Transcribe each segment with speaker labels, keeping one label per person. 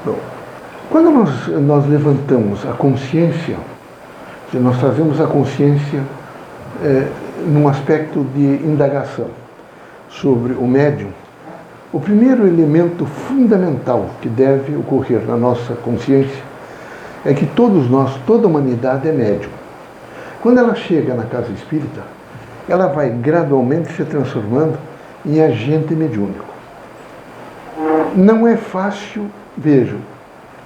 Speaker 1: Bom, quando nós levantamos a consciência, nós trazemos a consciência num aspecto de indagação sobre o médium, o primeiro elemento fundamental que deve ocorrer na nossa consciência é que todos nós, toda a humanidade é médium. Quando ela chega na casa espírita, ela vai gradualmente se transformando em agente mediúnico. Não é fácil, vejo,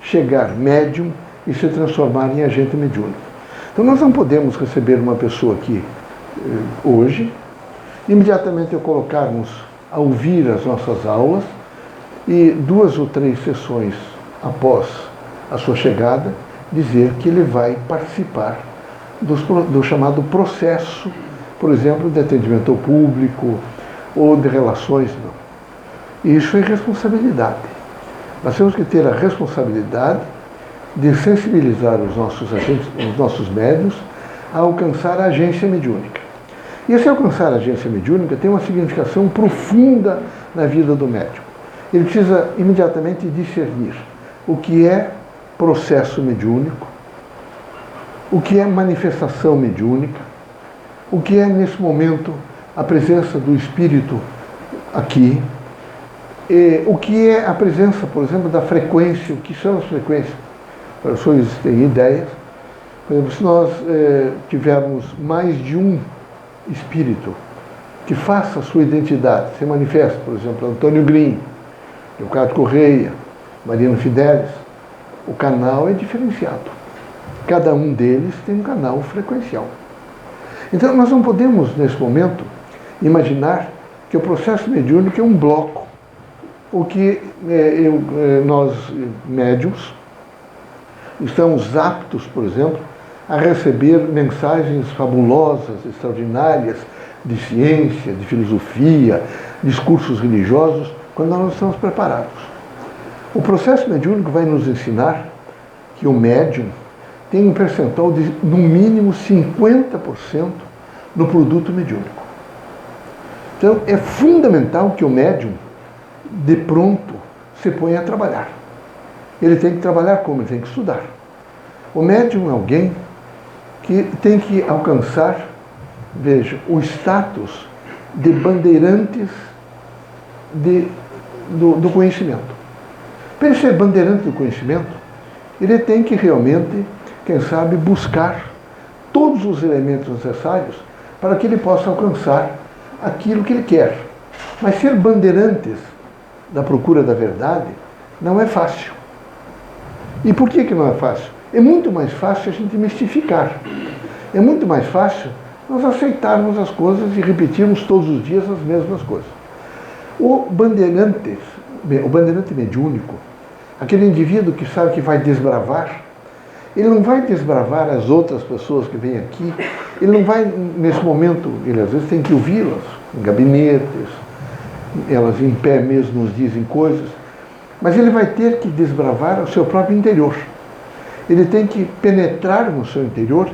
Speaker 1: chegar médium e se transformar em agente mediúnico. Então nós não podemos receber uma pessoa aqui hoje, imediatamente colocarmos a ouvir as nossas aulas e 2 ou 3 sessões após a sua chegada, dizer que ele vai participar do chamado processo, por exemplo, de atendimento ao público ou de relações. Não. Isso é responsabilidade. Nós temos que ter a responsabilidade de sensibilizar os nossos agentes, os nossos médiuns, a alcançar a agência mediúnica. E esse alcançar a agência mediúnica tem uma significação profunda na vida do médium. Ele precisa imediatamente discernir o que é processo mediúnico, o que é manifestação mediúnica, o que é, nesse momento, a presença do espírito aqui, o que é a presença, por exemplo, da frequência, o que são as frequências. Para os senhores terem ideias, por exemplo, se nós tivermos mais de um espírito que faça a sua identidade, se manifesta, por exemplo, Antônio Green, Leocádio Correia, Mariano Fidelis, o canal é diferenciado. Cada um deles tem um canal frequencial. Então, nós não podemos, nesse momento, imaginar que o processo mediúnico é um bloco, o que nós, médiuns, estamos aptos, por exemplo, a receber mensagens fabulosas, extraordinárias, de ciência, de filosofia, discursos religiosos, quando nós não estamos preparados. O processo mediúnico vai nos ensinar que o médium tem um percentual de, no mínimo, 50% no produto mediúnico. Então, é fundamental que o médium, de pronto, se ponha a trabalhar. Ele tem que trabalhar como? Ele tem que estudar. O médium é alguém que tem que alcançar, veja, o status de bandeirantes do conhecimento. Para ele ser bandeirante do conhecimento, ele tem que realmente, quem sabe, buscar todos os elementos necessários para que ele possa alcançar aquilo que ele quer. Mas ser bandeirantes da procura da verdade não é fácil. E por que não é fácil? É muito mais fácil a gente mistificar. É muito mais fácil nós aceitarmos as coisas e repetirmos todos os dias as mesmas coisas. O bandeirante mediúnico, aquele indivíduo que sabe que vai desbravar, ele não vai desbravar as outras pessoas que vêm aqui, ele não vai, nesse momento, ele às vezes tem que ouvi-las em gabinetes, elas em pé mesmo nos dizem coisas, mas ele vai ter que desbravar o seu próprio interior. Ele tem que penetrar no seu interior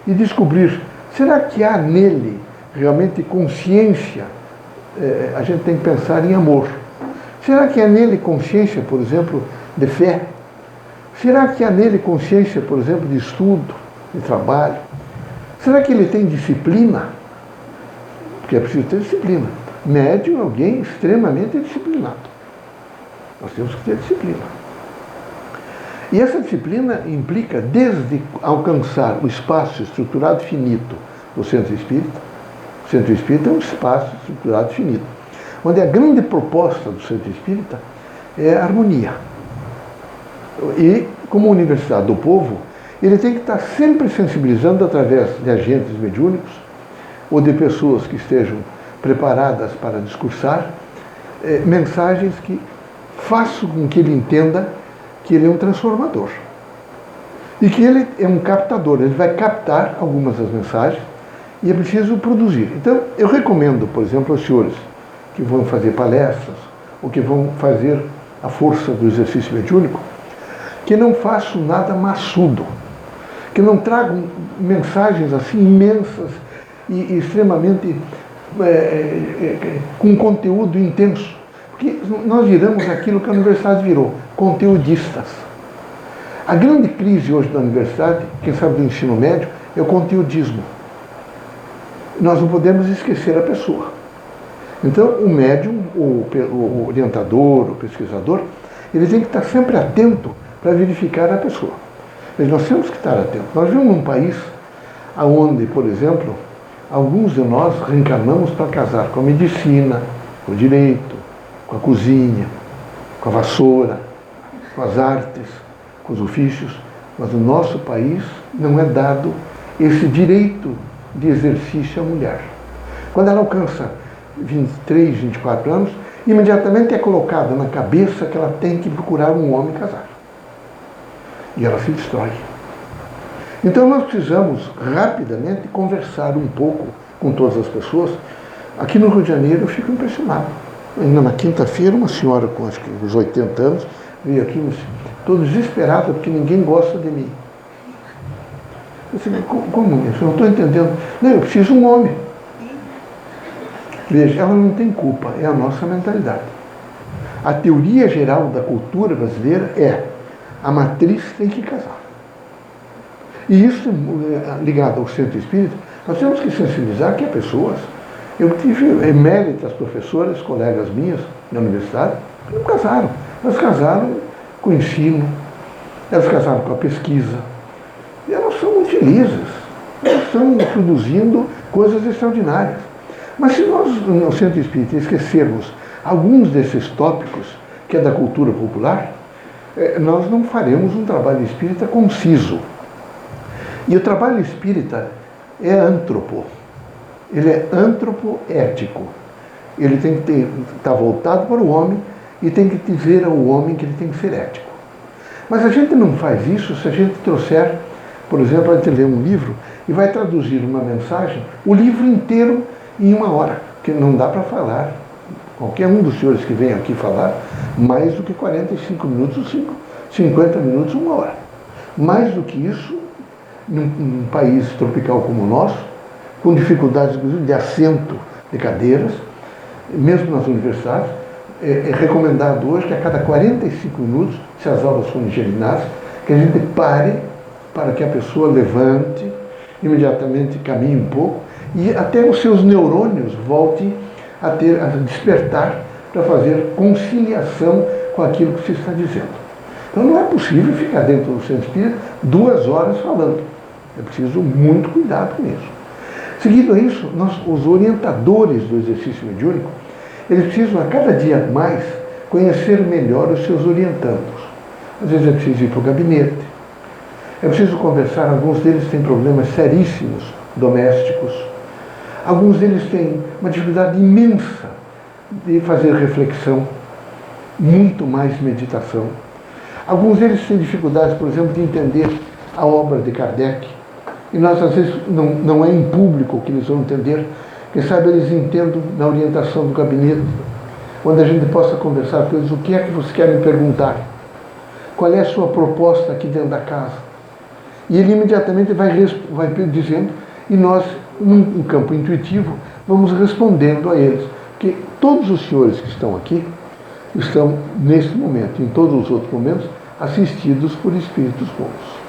Speaker 1: e descobrir, será que há nele realmente consciência? A gente tem que pensar em amor. Será que há nele consciência, por exemplo, de fé? Será que há nele consciência, por exemplo, de estudo, de trabalho? Será que ele tem disciplina? Porque é preciso ter disciplina. Médium é alguém extremamente disciplinado. Nós temos que ter disciplina. E essa disciplina implica desde alcançar o espaço estruturado finito do centro espírita. O centro espírita é um espaço estruturado finito, onde a grande proposta do centro espírita é a harmonia. E, como Universidade do Povo, ele tem que estar sempre sensibilizando através de agentes mediúnicos ou de pessoas que estejam preparadas para discursar mensagens que façam com que ele entenda que ele é um transformador e que ele é um captador. Ele vai captar algumas das mensagens e é preciso produzir. Então, eu recomendo, por exemplo, aos senhores que vão fazer palestras ou que vão fazer a força do exercício mediúnico, que não façam nada maçudo, que não tragam mensagens assim imensas e extremamente com conteúdo intenso. Porque nós viramos aquilo que a universidade virou, conteudistas. A grande crise hoje da universidade, quem sabe do ensino médio, é o conteudismo. Nós não podemos esquecer a pessoa. Então, o médium, o orientador, o pesquisador, ele tem que estar sempre atento para verificar a pessoa. Nós temos que estar atentos. Nós vivemos num país onde, por exemplo, alguns de nós reencarnamos para casar com a medicina, com o direito, com a cozinha, com a vassoura, com as artes, com os ofícios, mas no nosso país não é dado esse direito de exercício à mulher. Quando ela alcança 23, 24 anos, imediatamente é colocada na cabeça que ela tem que procurar um homem casar. E ela se destrói. Então nós precisamos rapidamente conversar um pouco com todas as pessoas. Aqui no Rio de Janeiro eu fico impressionado. Ainda na quinta-feira, uma senhora com acho que uns 80 anos veio aqui toda desesperada porque ninguém gosta de mim. Eu disse, como isso? Eu não estou entendendo. Não, eu preciso de um homem. Veja, ela não tem culpa, é a nossa mentalidade. A teoria geral da cultura brasileira é a matriz tem que casar. E isso, ligado ao centro espírita, nós temos que sensibilizar que há pessoas. Eu tive eméritas professoras, colegas minhas na universidade, que não casaram. Elas casaram com o ensino, elas casaram com a pesquisa. E elas são muito felizes. Elas estão produzindo coisas extraordinárias. Mas se nós, no centro espírita, esquecermos alguns desses tópicos, que é da cultura popular, nós não faremos um trabalho espírita conciso. E o trabalho espírita é antropo. Ele é antropoético. Ele tem que estar voltado para o homem e tem que dizer ao homem que ele tem que ser ético. Mas a gente não faz isso se a gente trouxer, por exemplo, a gente lê um livro e vai traduzir uma mensagem, o livro inteiro em 1 hora, porque não dá para falar. Qualquer um dos senhores que vem aqui falar, mais do que 45 minutos, 50 minutos, 1 hora. Mais do que isso, num país tropical como o nosso, com dificuldades, inclusive, de assento de cadeiras, mesmo nas universidades, é recomendado hoje que a cada 45 minutos, se as aulas forem geminadas, que a gente pare para que a pessoa levante, imediatamente caminhe um pouco, e até os seus neurônios voltem a despertar para fazer conciliação com aquilo que se está dizendo. Então não é possível ficar dentro do centro espírita 2 horas falando. É preciso muito cuidado com isso. Seguido a isso, os orientadores do exercício mediúnico, eles precisam a cada dia mais conhecer melhor os seus orientandos. Às vezes é preciso ir para o gabinete, é preciso conversar, alguns deles têm problemas seríssimos domésticos, alguns deles têm uma dificuldade imensa de fazer reflexão, muito mais meditação. Alguns deles têm dificuldades, por exemplo, de entender a obra de Kardec. E nós, às vezes, não é em público que eles vão entender. Quem sabe eles entendam na orientação do gabinete, onde a gente possa conversar com eles. O que é que você quer me perguntar? Qual é a sua proposta aqui dentro da casa? E ele imediatamente vai dizendo, e nós, num campo intuitivo, vamos respondendo a eles. Porque todos os senhores que estão aqui estão, nesse momento, em todos os outros momentos, assistidos por espíritos bons.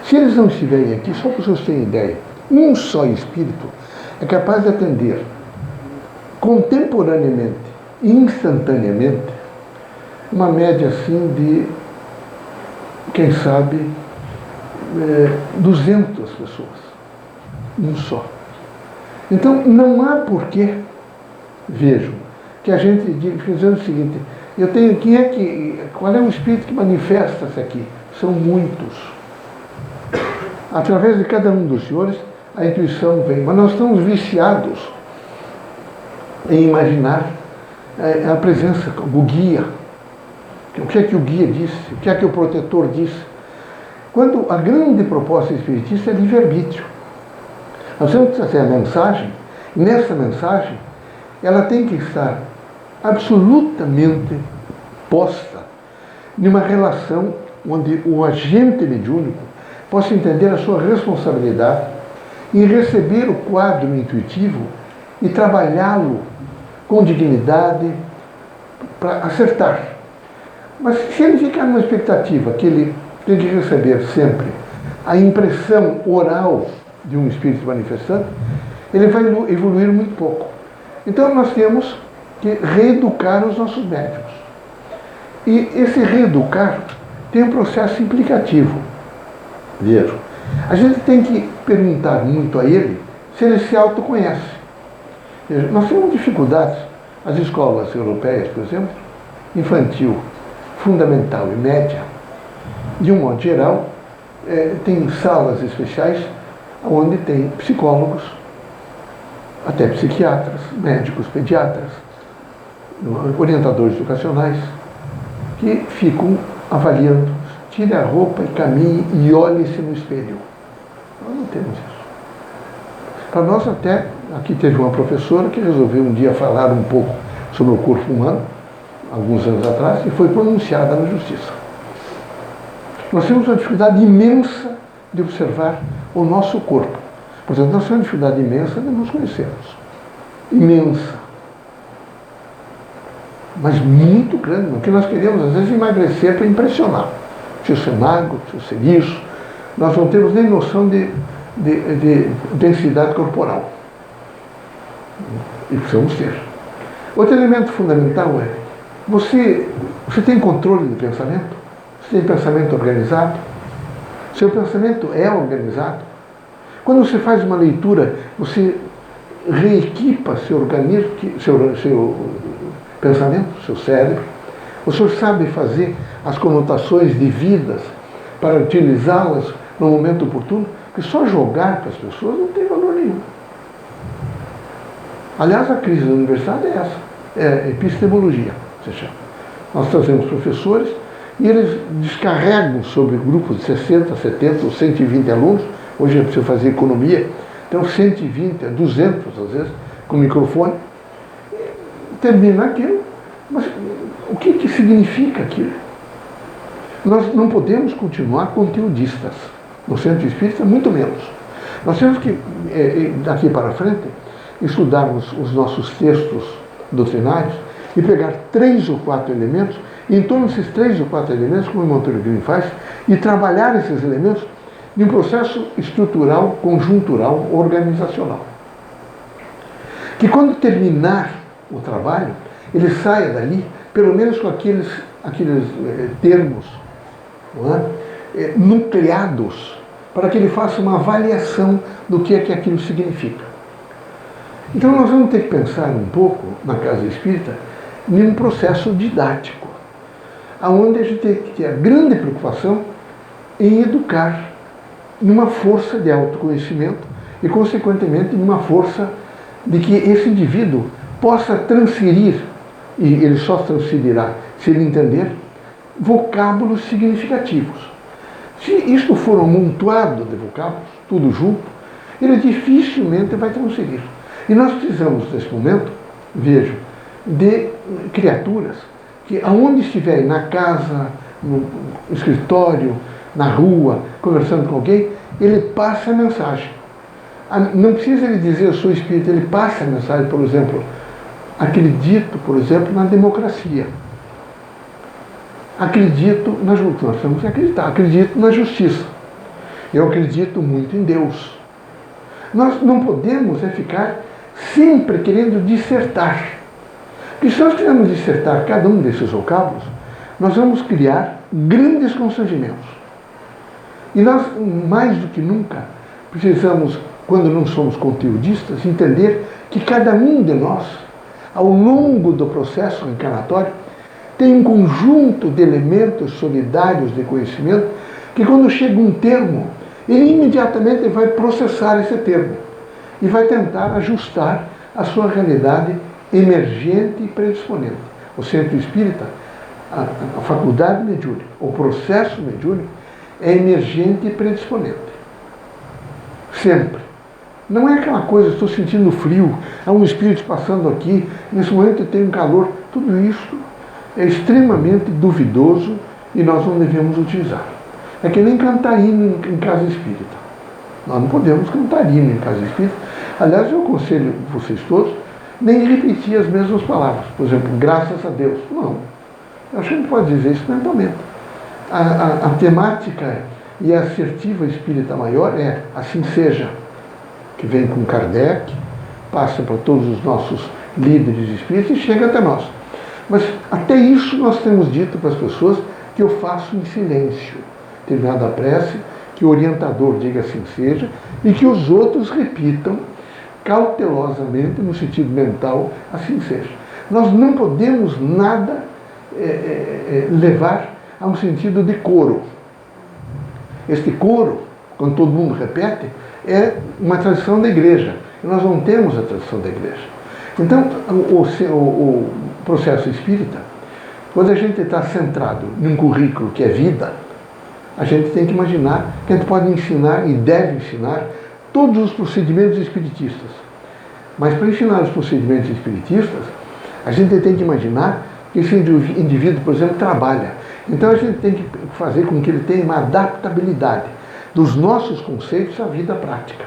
Speaker 1: Se eles não estiverem aqui, só para vocês terem ideia, um só espírito é capaz de atender contemporaneamente, instantaneamente, uma média assim de, quem sabe, 200 pessoas. Um só. Então, não há porquê, vejam, que a gente diga o seguinte, eu tenho, qual é o espírito que manifesta-se aqui? São muitos. Através de cada um dos senhores, a intuição vem. Mas nós estamos viciados em imaginar a presença, o guia. O que é que o guia disse? O que é que o protetor disse? Quando a grande proposta espiritista é livre-arbítrio. Nós temos que trazer a mensagem, e nessa mensagem, ela tem que estar absolutamente posta numa relação onde o agente mediúnico possa entender a sua responsabilidade em receber o quadro intuitivo e trabalhá-lo com dignidade para acertar. Mas se ele ficar numa expectativa que ele tem que receber sempre a impressão oral de um espírito manifestante, ele vai evoluir muito pouco. Então nós temos que reeducar os nossos médiums. E esse reeducar tem um processo implicativo. Veja, a gente tem que perguntar muito a ele se ele se autoconhece. Veja, nós temos dificuldades, as escolas europeias, por exemplo, infantil, fundamental e média, de um modo geral, tem salas especiais onde tem psicólogos, até psiquiatras, médicos, pediatras, orientadores educacionais, que ficam avaliando, tire a roupa e caminhe e olhe-se no espelho. Nós não temos isso. Para nós até, aqui teve uma professora que resolveu um dia falar um pouco sobre o corpo humano, alguns anos atrás, e foi pronunciada na justiça. Nós temos uma dificuldade imensa de observar o nosso corpo. Portanto, nós temos uma dificuldade imensa de nos conhecermos. Imensa. Mas muito grande, porque nós queremos, às vezes, emagrecer para impressionar. Preciso ser magro, preciso ser isso. Nós não temos nem noção de densidade corporal. E precisamos ter. Outro elemento fundamental é, você tem controle do pensamento? Você tem pensamento organizado? Seu pensamento é organizado? Quando você faz uma leitura, você reequipa seu organismo, seu pensamento, seu cérebro. O senhor sabe fazer as conotações devidas para utilizá-las no momento oportuno? Porque só jogar para as pessoas não tem valor nenhum. Aliás, a crise da universidade é essa, é epistemologia, se chama. Nós trazemos professores e eles descarregam sobre grupos de 60, 70 ou 120 alunos. Hoje é preciso fazer economia, então 120, 200 às vezes, com microfone. Termina aquilo, mas o que significa aquilo? Nós não podemos continuar conteudistas. No centro espírita, muito menos. Nós temos que, daqui para frente, estudarmos os nossos textos doutrinários e pegar 3 ou 4 elementos, e em torno desses 3 ou 4 elementos, como o Monteiro Green faz, e trabalhar esses elementos de um processo estrutural, conjuntural, organizacional. Que quando terminar o trabalho, ele saia dali, pelo menos com aqueles termos, não é? Nucleados, para que ele faça uma avaliação do que é que aquilo significa. Então nós vamos ter que pensar um pouco, na Casa Espírita, em um processo didático, onde a gente tem que ter a grande preocupação em educar numa força de autoconhecimento e, consequentemente, numa força de que esse indivíduo possa transferir, e ele só transferirá se ele entender, vocábulos significativos. Se isto for um amontoado de vocábulos, tudo junto, ele dificilmente vai transferir. E nós precisamos, nesse momento, vejam, de criaturas que, aonde estiverem, na casa, no escritório, na rua, conversando com alguém, ele passa a mensagem. Não precisa ele dizer eu sou espírita, ele passa a mensagem, por exemplo, acredito, por exemplo, na democracia. Acredito na justiça, nós temos que acreditar, acredito na justiça. Eu acredito muito em Deus. Nós não podemos ficar sempre querendo dissertar. Porque se nós quisermos dissertar cada um desses vocábulos, nós vamos criar grandes constrangimentos. E nós, mais do que nunca, precisamos, quando não somos conteudistas, entender que cada um de nós, ao longo do processo encarnatório, tem um conjunto de elementos solidários de conhecimento que, quando chega um termo, ele imediatamente vai processar esse termo e vai tentar ajustar a sua realidade emergente e predisponente. O centro espírita, a faculdade mediúnica, o processo mediúnico, é emergente e predisponente. Sempre. Não é aquela coisa, estou sentindo frio, há um espírito passando aqui, nesse momento eu tenho calor. Tudo isso é extremamente duvidoso e nós não devemos utilizar. É que nem cantar hino em casa espírita. Nós não podemos cantar hino em casa espírita. Aliás, eu aconselho vocês todos nem repetir as mesmas palavras. Por exemplo, graças a Deus. Não. Eu acho que a gente pode dizer isso mentalmente. A temática e a assertiva espírita maior é assim seja, que vem com Kardec, passa para todos os nossos líderes espíritas e chega até nós. Mas até isso nós temos dito para as pessoas que eu faço em silêncio. Terminada a prece, que o orientador diga assim seja e que os outros repitam cautelosamente, no sentido mental, assim seja. Nós não podemos nada levar a um sentido de coro. Este coro, quando todo mundo repete, é uma tradição da igreja. E nós não temos a tradição da igreja. Então, o processo espírita, quando a gente está centrado num currículo que é vida, a gente tem que imaginar que a gente pode ensinar e deve ensinar todos os procedimentos espiritistas. Mas para ensinar os procedimentos espiritistas, a gente tem que imaginar que esse indivíduo, por exemplo, trabalha. Então a gente tem que fazer com que ele tenha uma adaptabilidade dos nossos conceitos à vida prática.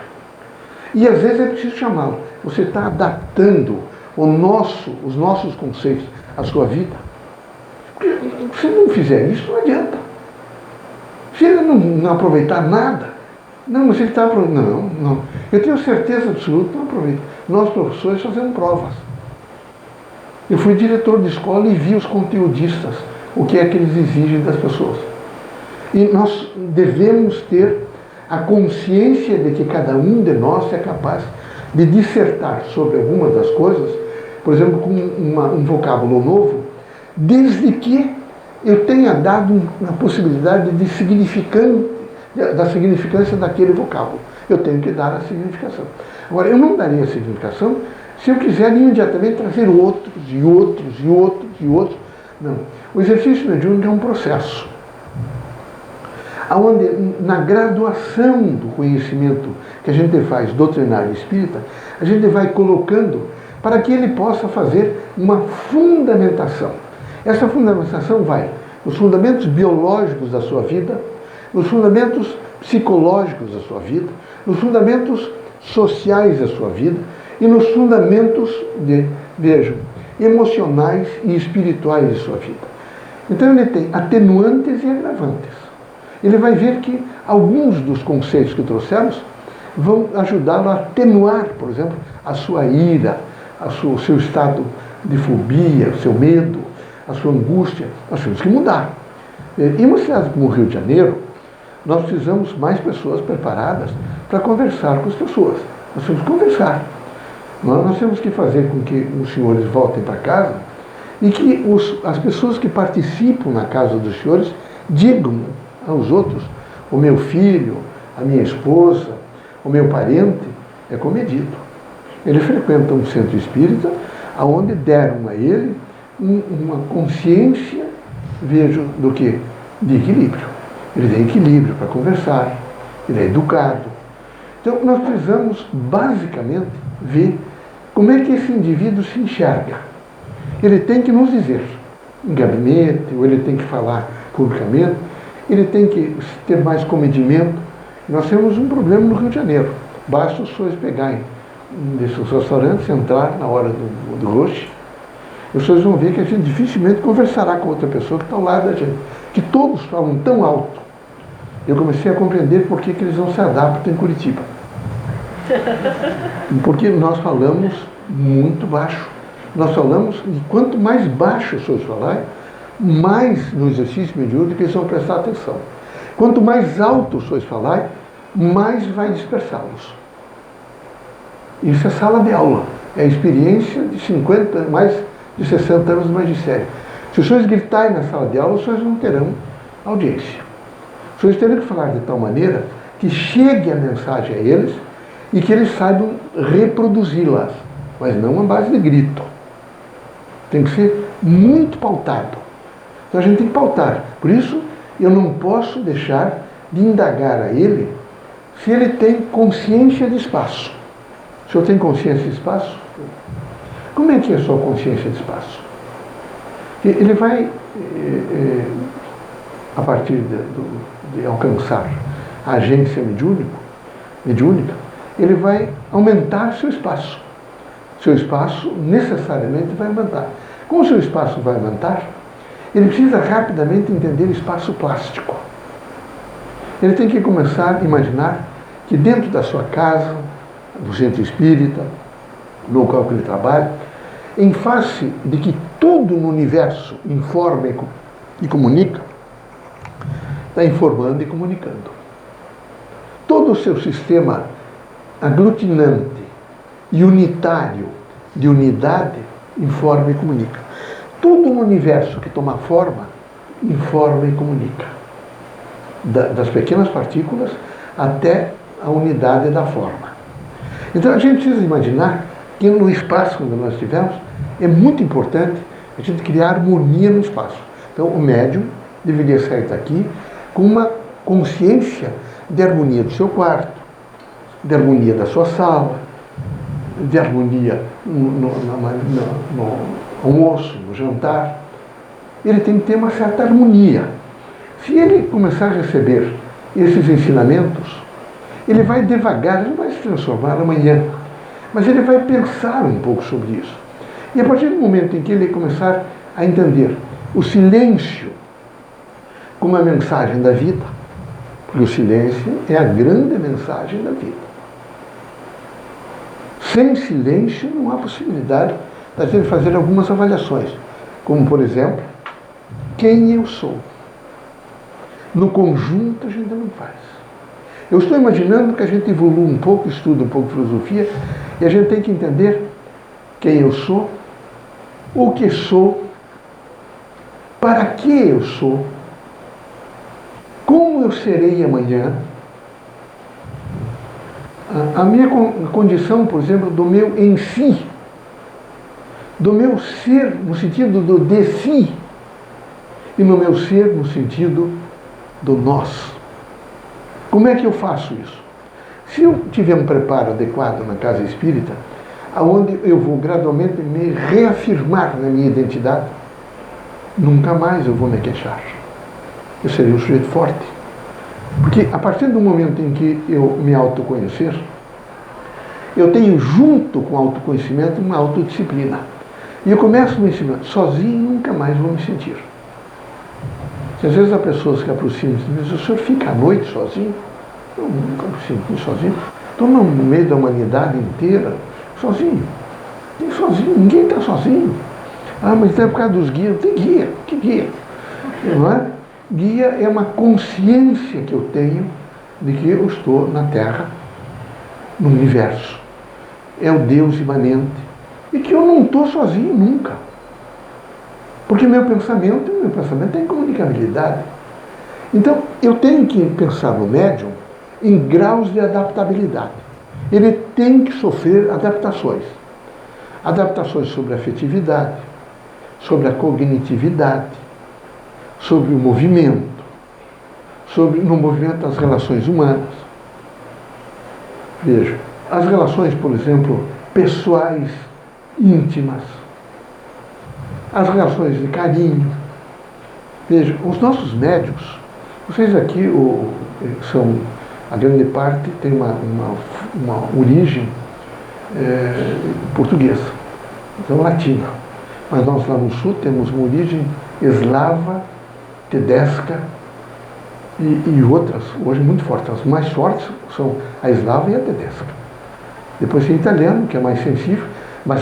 Speaker 1: E às vezes é preciso chamá-lo. Você está adaptando os nossos conceitos à sua vida. Porque se não fizer isso, não adianta. Se ele não aproveitar nada, não, mas ele está aproveitando. Não. Eu tenho certeza absoluta que não aproveita. Nós, professores, fazemos provas. Eu fui diretor de escola e vi os conteudistas, o que é que eles exigem das pessoas. E nós devemos ter a consciência de que cada um de nós é capaz de dissertar sobre algumas das coisas, por exemplo, com um vocábulo novo, desde que eu tenha dado uma possibilidade da significância daquele vocábulo. Eu tenho que dar a significação. Agora, eu não daria a significação se eu quiser imediatamente trazer outros, e outros, e outros, e outros. Não. O exercício mediúnico é um processo, onde na graduação do conhecimento que a gente faz doutrinário espírita, a gente vai colocando para que ele possa fazer uma fundamentação. Essa fundamentação vai nos fundamentos biológicos da sua vida, nos fundamentos psicológicos da sua vida, nos fundamentos sociais da sua vida e nos fundamentos, emocionais e espirituais de sua vida. Então ele tem atenuantes e agravantes. Ele vai ver que alguns dos conceitos que trouxemos vão ajudá-lo a atenuar, por exemplo, a sua ira, o seu estado de fobia, o seu medo, a sua angústia. Nós temos que mudar. Em uma cidade como o Rio de Janeiro, nós precisamos mais pessoas preparadas para conversar com as pessoas. Nós temos que conversar. Nós temos que fazer com que os senhores voltem para casa e que as pessoas que participam na casa dos senhores digam aos outros: o meu filho, a minha esposa, o meu parente é comedido. Ele frequenta um centro espírita onde deram a ele uma consciência, do que? De equilíbrio. Ele tem equilíbrio para conversar, ele é educado. Então nós precisamos basicamente ver como é que esse indivíduo se enxerga. Ele tem que nos dizer, em gabinete, ou ele tem que falar publicamente, ele tem que ter mais comedimento. Nós temos um problema no Rio de Janeiro. Basta os senhores pegarem um desses restaurantes, entrar na hora do rush, e os senhores vão ver que a gente dificilmente conversará com outra pessoa que está ao lado da gente. Que todos falam tão alto. Eu comecei a compreender por que eles não se adaptam em Curitiba. Porque nós falamos muito baixo. Nós falamos, e quanto mais baixo os senhores falarem, mais no exercício mediúnico eles vão prestar atenção. Quanto mais alto os senhores falarem, mais vai dispersá-los. Isso é sala de aula. É a experiência de mais de 60 anos de magistério. Se os senhores gritarem na sala de aula, os senhores não terão audiência. Os senhores terão que falar de tal maneira que chegue a mensagem a eles e que eles saibam reproduzi-las, mas não à base de grito. Tem que ser muito pautado. Então a gente tem que pautar. Por isso, eu não posso deixar de indagar a ele se ele tem consciência de espaço. O senhor tem consciência de espaço? Como é que é a sua consciência de espaço? Ele vai, a partir de alcançar a agência mediúnica, ele vai aumentar seu espaço. Seu espaço necessariamente vai aumentar. Como o seu espaço vai aumentar, Ele precisa rapidamente entender espaço plástico. Ele tem que começar a imaginar que dentro da sua casa, do centro espírita, no local que ele trabalha, em face de que tudo no universo informa e comunica, está informando e comunicando. Todo o seu sistema aglutinante e unitário de unidade informa e comunica. Tudo no universo que toma forma informa e comunica. Das pequenas partículas até a unidade da forma. Então a gente precisa imaginar que no espaço onde nós estivermos é muito importante a gente criar harmonia no espaço. Então o médium deveria sair daqui com uma consciência de harmonia do seu quarto, de harmonia da sua sala, de harmonia no almoço, no jantar. Ele tem que ter uma certa harmonia. Se ele começar a receber esses ensinamentos, ele vai devagar, ele não vai se transformar amanhã, mas ele vai pensar um pouco sobre isso. E a partir do momento em que ele começar a entender o silêncio como a mensagem da vida, porque o silêncio é a grande mensagem da vida. Sem silêncio não há possibilidade da gente fazer algumas avaliações, como por exemplo, quem eu sou. No conjunto a gente não faz. Eu estou imaginando que a gente evolua um pouco, estuda um pouco filosofia, e a gente tem que entender quem eu sou, o que sou, para que eu sou, como eu serei amanhã, a minha condição, por exemplo, do meu em si, do meu ser no sentido do de si, e no meu ser no sentido do nós. Como é que eu faço isso? Se eu tiver um preparo adequado na casa espírita, aonde eu vou gradualmente me reafirmar na minha identidade, nunca mais eu vou me queixar. Eu serei um sujeito forte. Porque a partir do momento em que eu me autoconhecer, eu tenho junto com o autoconhecimento uma autodisciplina. E eu começo me ensinar, sozinho nunca mais vou me sentir. Às vezes há pessoas que aproximam-se e dizem, o senhor fica à noite sozinho? Eu nunca me sinto sozinho. Estou no meio da humanidade inteira, sozinho. Ninguém está sozinho. Ah, mas é por causa dos guias. Tem guia, que guia? Não é? Guia é uma consciência que eu tenho de que eu estou na Terra, no universo. É o Deus imanente. E que eu não estou sozinho nunca. Porque meu pensamento tem comunicabilidade. Então, eu tenho que pensar no médium em graus de adaptabilidade. Ele tem que sofrer adaptações. Adaptações sobre a afetividade, sobre a cognitividade, sobre o movimento, no movimento das relações humanas. Veja, as relações, por exemplo, pessoais, íntimas, as relações de carinho. Veja, os nossos médicos, vocês aqui são, a grande parte tem uma origem portuguesa, então latina. Mas nós lá no sul temos uma origem eslava, tedesca e outras, hoje muito fortes. As mais fortes são a eslava e a tedesca. Depois tem italiano, que é mais sensível, mas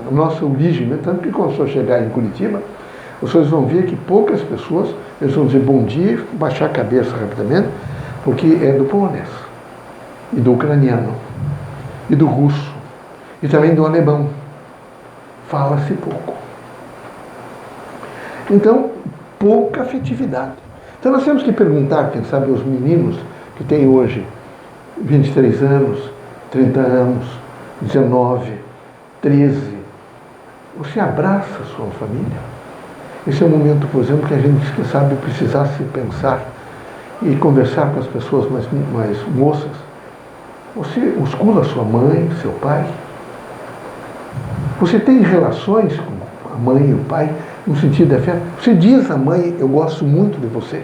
Speaker 1: a nossa origem, né? Tanto que quando o senhor chegar em Curitiba, vocês vão ver que poucas pessoas, eles vão dizer bom dia e baixar a cabeça rapidamente, porque é do polonês, e do ucraniano, e do russo, e também do alemão. Fala-se pouco. Então, pouca afetividade. Então nós temos que perguntar, quem sabe, aos meninos que têm hoje 23 anos, 30 anos, 19, 13, você abraça a sua família? Esse é o momento, por exemplo, que a gente, quem sabe, precisasse pensar e conversar com as pessoas mais moças. Você muscula sua mãe, seu pai? Você tem relações com a mãe e o pai no sentido de afeto? Você diz à mãe, eu gosto muito de você.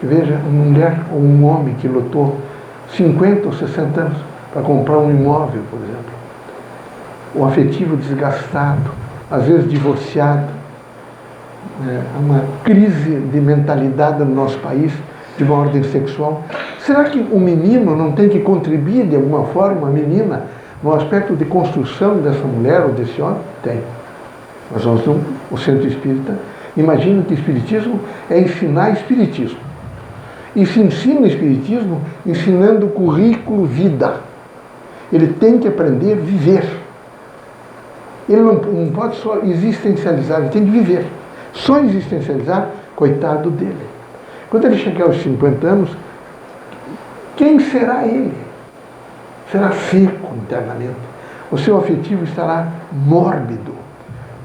Speaker 1: Veja, uma mulher ou um homem que lutou 50 ou 60 anos para comprar um imóvel, por exemplo. O afetivo desgastado, às vezes divorciado, uma crise de mentalidade no nosso país, de uma ordem sexual. Será que o menino não tem que contribuir de alguma forma, a menina, no aspecto de construção dessa mulher ou desse homem? Tem. Mas nós não, o Centro Espírita, imagina que Espiritismo é ensinar Espiritismo. E se ensina o Espiritismo ensinando o currículo vida. Ele tem que aprender a viver. Ele não pode só existencializar, ele tem que viver. Só existencializar, coitado dele. Quando ele chegar aos 50 anos, quem será ele? Será seco internamente. O seu afetivo estará mórbido.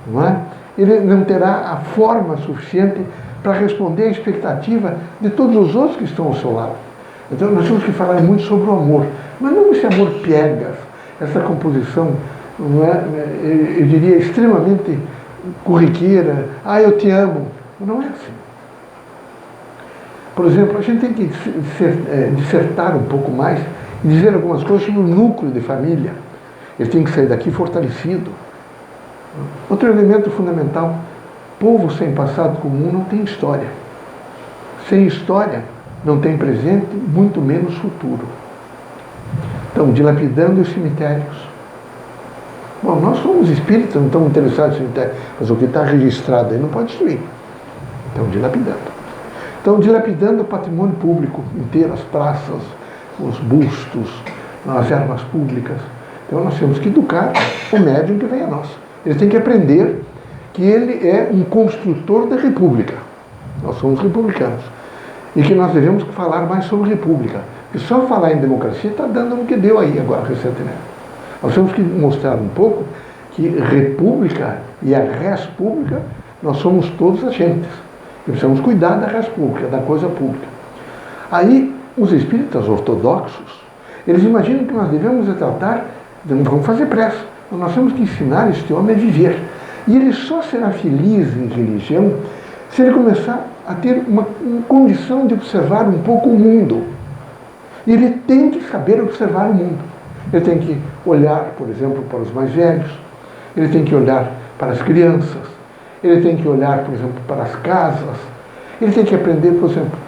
Speaker 1: Não é? Ele não terá a forma suficiente para responder à expectativa de todos os outros que estão ao seu lado. Então nós temos que falar muito sobre o amor. Mas não esse amor piegas, essa composição, não é, eu diria, extremamente corriqueira. Ah, eu te amo. Não é assim. Por exemplo, a gente tem que dissertar um pouco mais e dizer algumas coisas sobre o núcleo de família. Ele tem que sair daqui fortalecido. Outro elemento fundamental: povo sem passado comum não tem história. Sem história, não tem presente, muito menos futuro. Então, dilapidando os cemitérios. Bom, nós somos espíritas, não estamos interessados em cemitério, mas o que está registrado aí não pode destruir. Então, dilapidando. Então, dilapidando o patrimônio público inteiro, as praças, os bustos, as verbas públicas. Então, nós temos que educar o médium que vem a nós. Ele tem que aprender que ele é um construtor da república. Nós somos republicanos. E que nós devemos falar mais sobre república. E só falar em democracia está dando no que deu aí agora, recentemente. Nós temos que mostrar um pouco que república e a res pública, nós somos todos agentes. E precisamos cuidar da res pública, da coisa pública. Aí, os espíritas ortodoxos, eles imaginam que nós devemos tratar, vamos fazer pressa, nós temos que ensinar este homem a viver. E ele só será feliz em religião se ele começar a ter uma condição de observar um pouco o mundo. E ele tem que saber observar o mundo. Ele tem que olhar, por exemplo, para os mais velhos. Ele tem que olhar para as crianças. Ele tem que olhar, por exemplo, para as casas. Ele tem que aprender, por exemplo...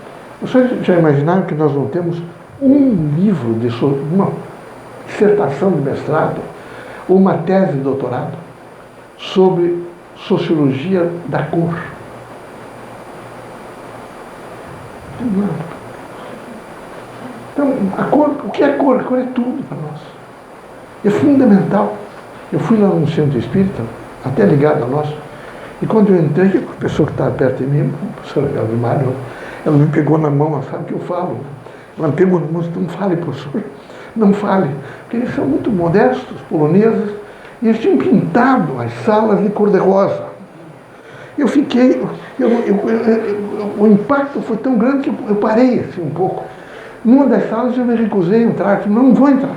Speaker 1: Vocês já imaginaram que nós não temos um livro, uma dissertação de mestrado, ou uma tese de doutorado, sobre sociologia da cor? Então, a cor, o que é cor? A cor é tudo para nós. É fundamental. Eu fui lá no centro espírita, até ligado a nós, e quando eu entrei, a pessoa que estava perto de mim, a professora Galvimário, ela me pegou na mão, ela sabe o que eu falo. Ela me pegou na mão e disse: não fale, professor, não fale. Porque eles são muito modestos, poloneses, e eles tinham pintado as salas de cor-de-rosa. Eu fiquei, o impacto foi tão grande que eu parei assim um pouco. Numa das salas eu me recusei a entrar, não vou entrar.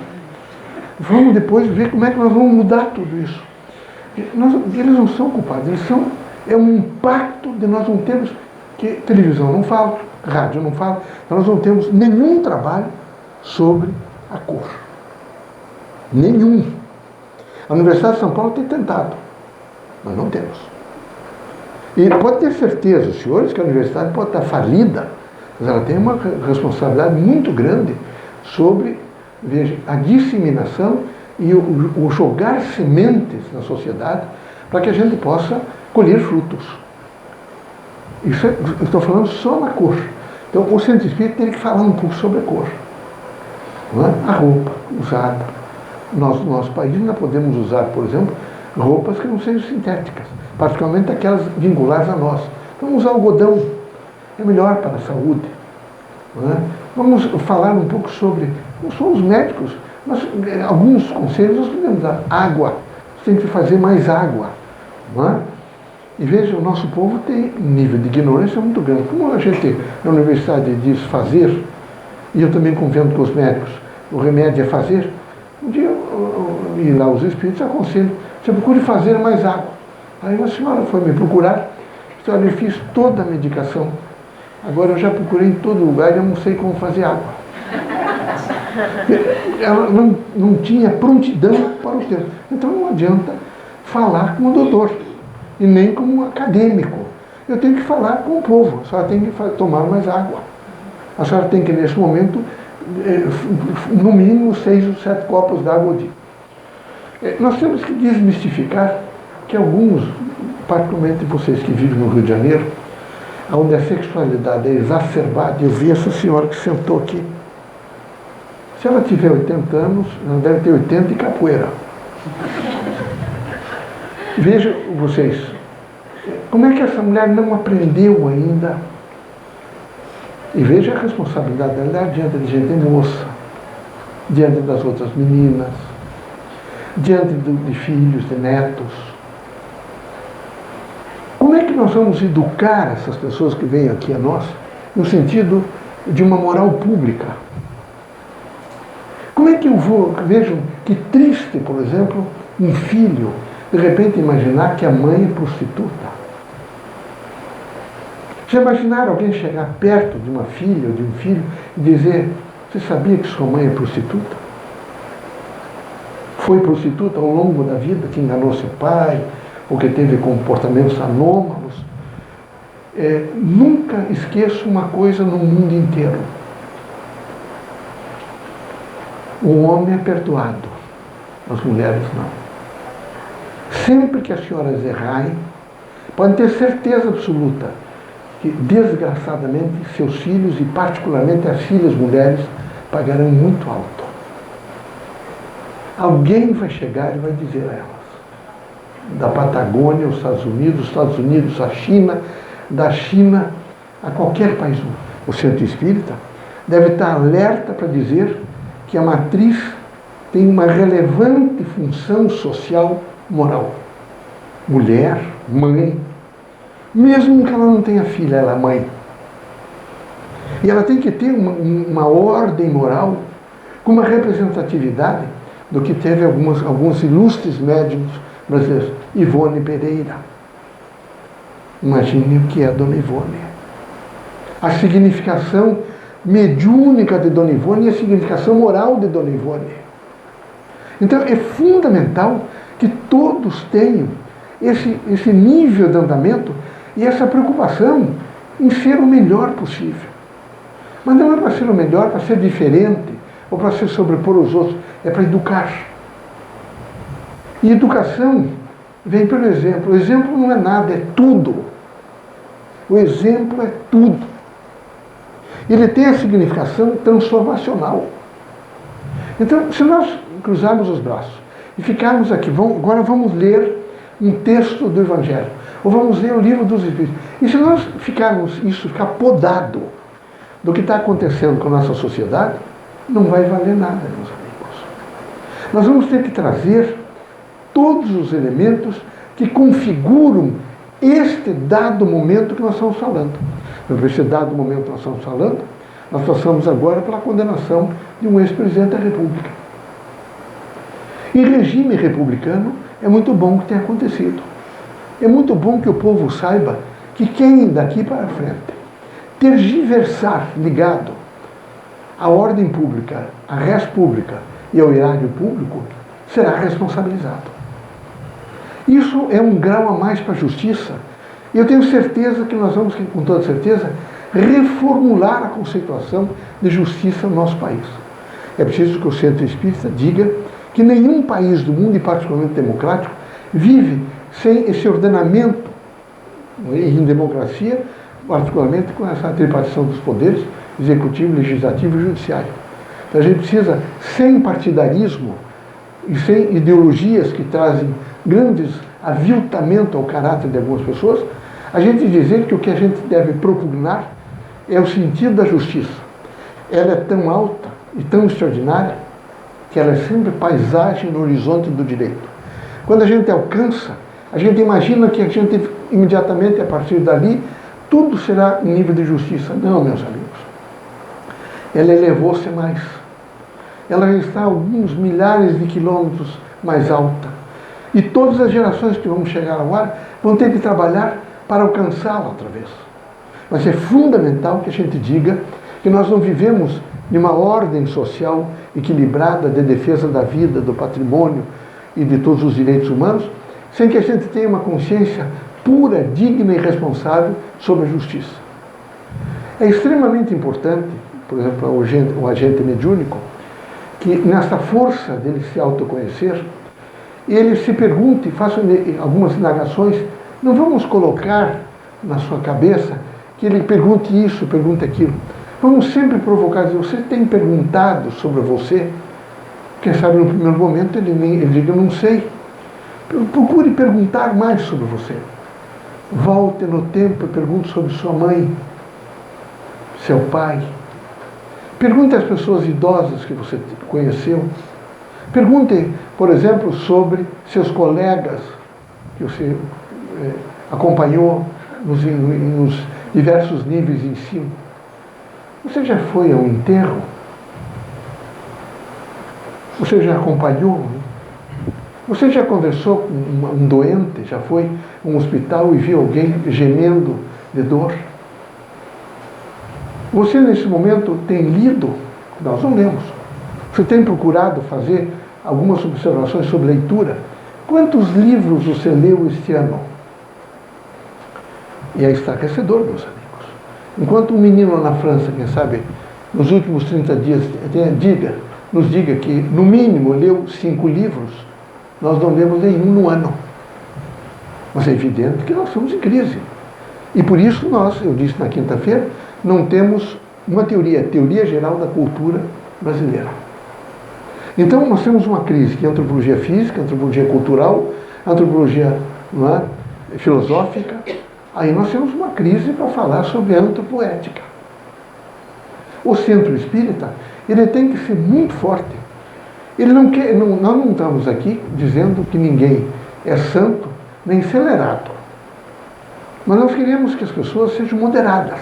Speaker 1: Vamos depois ver como é que nós vamos mudar tudo isso. Eles não são culpados, é um impacto de nós não termos, que televisão não fala, rádio não fala, nós não temos nenhum trabalho sobre a cor. Nenhum. A Universidade de São Paulo tem tentado, mas não temos. E pode ter certeza, os senhores, que a universidade pode estar falida, mas ela tem uma responsabilidade muito grande sobre, veja, a disseminação e o jogar sementes na sociedade para que a gente possa colher frutos. Isso eu estou falando só na cor. Então, o centro espírita tem que falar um pouco sobre a cor. Não é? A roupa usada. Nós, no nosso país, ainda podemos usar, por exemplo, roupas que não sejam sintéticas, particularmente aquelas vinculadas a nós. Vamos usar algodão, é melhor para a saúde. Não é? Vamos falar um pouco sobre, não somos médicos, mas alguns conselhos nós podemos dar. Água, você tem que fazer mais água. Não é? E veja, o nosso povo tem um nível de ignorância muito grande. Como a gente na universidade diz fazer, e eu também convendo com os médicos, o remédio é fazer, um dia, e lá os espíritos aconselham, você procure fazer mais água. Aí uma senhora foi me procurar, disse: olha, eu fiz toda a medicação, agora eu já procurei em todo lugar e eu não sei como fazer água. Ela não tinha prontidão para o termo. Então não adianta falar como doutor, e nem como acadêmico. eu tenho que falar com o povo, a senhora tem que tomar mais água. A senhora tem que, nesse momento, no mínimo 6 ou 7 copos d'água ao dia. Nós temos que desmistificar que alguns, particularmente vocês que vivem no Rio de Janeiro, onde a sexualidade é exacerbada, eu vi essa senhora que sentou aqui. Se ela tiver 80 anos, ela deve ter 80 e capoeira. Vejam vocês, como é que essa mulher não aprendeu ainda? E veja a responsabilidade dela diante de gente moça, diante das outras meninas, diante de filhos, de netos. Como é que nós vamos educar essas pessoas que vêm aqui a nós, no sentido de uma moral pública? Como é que eu vou, vejam, que triste, por exemplo, um filho, de repente imaginar que a mãe é prostituta. Já imaginaram alguém chegar perto de uma filha ou de um filho e dizer, você sabia que sua mãe é prostituta? Foi prostituta ao longo da vida, que enganou seu pai, ou que teve comportamentos anômalos? Nunca esqueça uma coisa no mundo inteiro. O homem é perdoado, as mulheres não. Sempre que as senhoras errarem, podem ter certeza absoluta que, desgraçadamente, seus filhos, e particularmente as filhas mulheres, pagarão muito alto. Alguém vai chegar e vai dizer a elas, da Patagônia aos Estados Unidos à China, da China a qualquer país. O centro espírita deve estar alerta para dizer que a matriz tem uma relevante função social moral. Mulher, mãe, mesmo que ela não tenha filha, ela é mãe. E ela tem que ter uma ordem moral com uma representatividade do que teve alguns ilustres médiuns brasileiros. Ivone Pereira. Imagine o que é Dona Ivone. A significação mediúnica de Dona Ivone e a significação moral de Dona Ivone. Então é fundamental que todos tenham esse nível de andamento e essa preocupação em ser o melhor possível. Mas não é para ser o melhor, para ser diferente, ou para se sobrepor aos outros, é para educar. E educação vem pelo exemplo. O exemplo não é nada, é tudo. O exemplo é tudo. Ele tem a significação transformacional. Então, se nós cruzarmos os braços e ficarmos aqui, agora vamos ler um texto do Evangelho, ou vamos ler o livro dos Espíritos, e se nós ficar podado do que está acontecendo com a nossa sociedade, não vai valer nada, meus amigos. Nós vamos ter que trazer todos os elementos que configuram este dado momento que nós estamos falando. Esse dado momento que nós estamos falando, nós passamos agora pela condenação de um ex-presidente da República. Em regime republicano, é muito bom que tenha acontecido. É muito bom que o povo saiba que quem daqui para frente tergiversar ligado à ordem pública, à res pública e ao erário público, será responsabilizado. Isso é um grau a mais para a justiça. E eu tenho certeza que nós vamos, com toda certeza, reformular a conceituação de justiça no nosso país. É preciso que o Centro Espírita diga que nenhum país do mundo, e particularmente democrático, vive sem esse ordenamento em democracia, particularmente com essa tripartição dos poderes, executivo, legislativo e judiciário. Então a gente precisa, sem partidarismo e sem ideologias que trazem grandes aviltamento ao caráter de algumas pessoas, a gente dizer que o que a gente deve propugnar é o sentido da justiça. Ela é tão alta e tão extraordinária que ela é sempre paisagem no horizonte do direito. Quando a gente alcança, a gente imagina que a gente imediatamente, a partir dali, tudo será em nível de justiça. Não, meus amigos. Ela elevou-se mais. Ela está alguns milhares de quilômetros mais alta. E todas as gerações que vão chegar agora vão ter que trabalhar para alcançá-la outra vez. Mas é fundamental que a gente diga que nós não vivemos de uma ordem social equilibrada de defesa da vida, do patrimônio e de todos os direitos humanos, sem que a gente tenha uma consciência pura, digna e responsável sobre a justiça. É extremamente importante, por exemplo, o agente mediúnico, que nessa força dele se autoconhecer, ele se pergunte, faça algumas indagações. Não vamos colocar na sua cabeça que ele pergunte isso, pergunte aquilo. Vamos sempre provocar, você tem perguntado sobre você? Quem sabe no primeiro momento ele diga, não sei. Procure perguntar mais sobre você. Volte no tempo e pergunte sobre sua mãe, seu pai. Pergunte às pessoas idosas que você conheceu. Pergunte, por exemplo, sobre seus colegas que você acompanhou nos diversos níveis de ensino. Você já foi a um enterro? Você já acompanhou? Você já conversou com um doente? Já foi a um hospital e viu alguém gemendo de dor? Você, nesse momento, tem lido? Nós não lemos. Você tem procurado fazer algumas observações sobre leitura? Quantos livros você leu este ano? E é estarrecedor, meus amigos. Enquanto um menino na França, quem sabe, nos últimos 30 dias, nos diga que, no mínimo, leu 5 livros, nós não lemos nenhum no ano. Mas é evidente que nós estamos em crise. E por isso nós, eu disse na quinta-feira, não temos uma teoria geral da cultura brasileira. Então nós temos uma crise que é antropologia física, antropologia cultural, antropologia filosófica. Aí nós temos uma crise para falar sobre antropoética. O centro espírita, ele tem que ser muito forte. Ele não quer, nós não estamos aqui dizendo que ninguém é santo nem acelerado. Mas nós queremos que as pessoas sejam moderadas.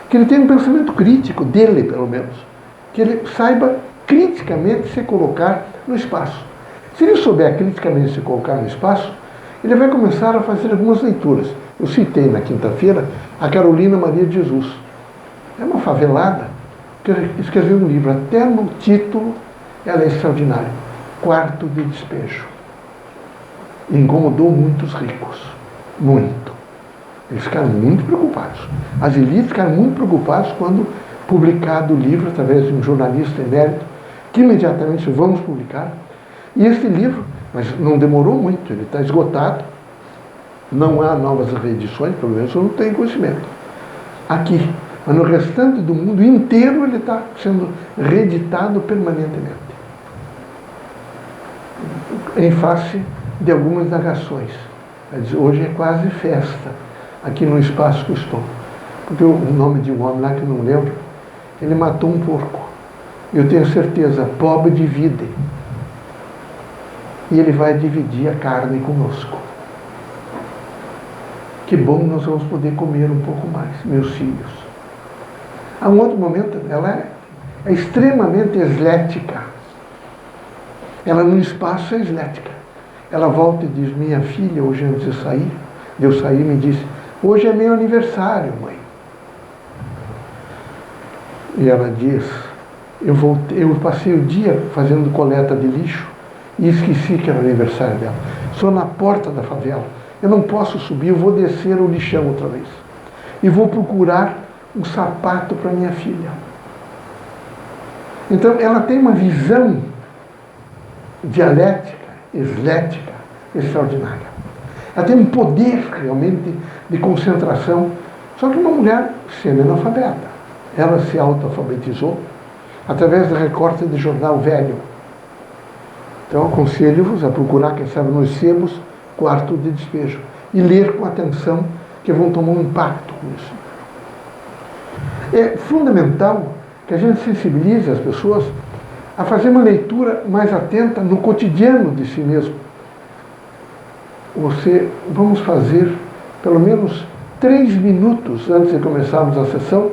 Speaker 1: Que ele tenha um pensamento crítico, dele pelo menos. Que ele saiba criticamente se colocar no espaço. Se ele souber criticamente se colocar no espaço, ele vai começar a fazer algumas leituras. Eu citei na quinta-feira a Carolina Maria de Jesus. É uma favelada que escreveu um livro, até no título ela é extraordinária. Quarto de Despejo. E incomodou muitos ricos. Muito. Eles ficaram muito preocupados. As elites ficaram muito preocupadas quando publicado o livro através de um jornalista emérito, que imediatamente disse, vamos publicar. E esse livro, mas não demorou muito, ele está esgotado. Não há novas reedições, pelo menos eu não tenho conhecimento. Aqui, mas no restante do mundo inteiro ele está sendo reeditado permanentemente. Em face de algumas indagações. Hoje é quase festa, aqui no espaço que eu estou. Porque o nome de um homem lá que eu não lembro, ele matou um porco. Eu tenho certeza, pobre divide. E ele vai dividir a carne conosco. Que bom nós vamos poder comer um pouco mais, meus filhos. Há um outro momento, ela é extremamente eslética. Ela no espaço é eslética. Ela volta e diz, minha filha, hoje antes de eu sair, me disse, hoje é meu aniversário, mãe. E ela diz, eu passei o dia fazendo coleta de lixo e esqueci que era o aniversário dela. Sou na porta da favela. Eu não posso subir, eu vou descer o lixão outra vez. E vou procurar um sapato para minha filha. Então, ela tem uma visão dialética, eslética, extraordinária. Ela tem um poder, realmente, de concentração. Só que uma mulher semi-analfabeta. Ela se auto-alfabetizou através da recorte de jornal velho. Então, aconselho-vos a procurar, quem sabe, nos sebos, Quarto de Despejo. E ler com atenção, que vão tomar um impacto com isso. É fundamental que a gente sensibilize as pessoas a fazer uma leitura mais atenta no cotidiano de si mesmo. Vamos fazer pelo menos 3 minutos antes de começarmos a sessão,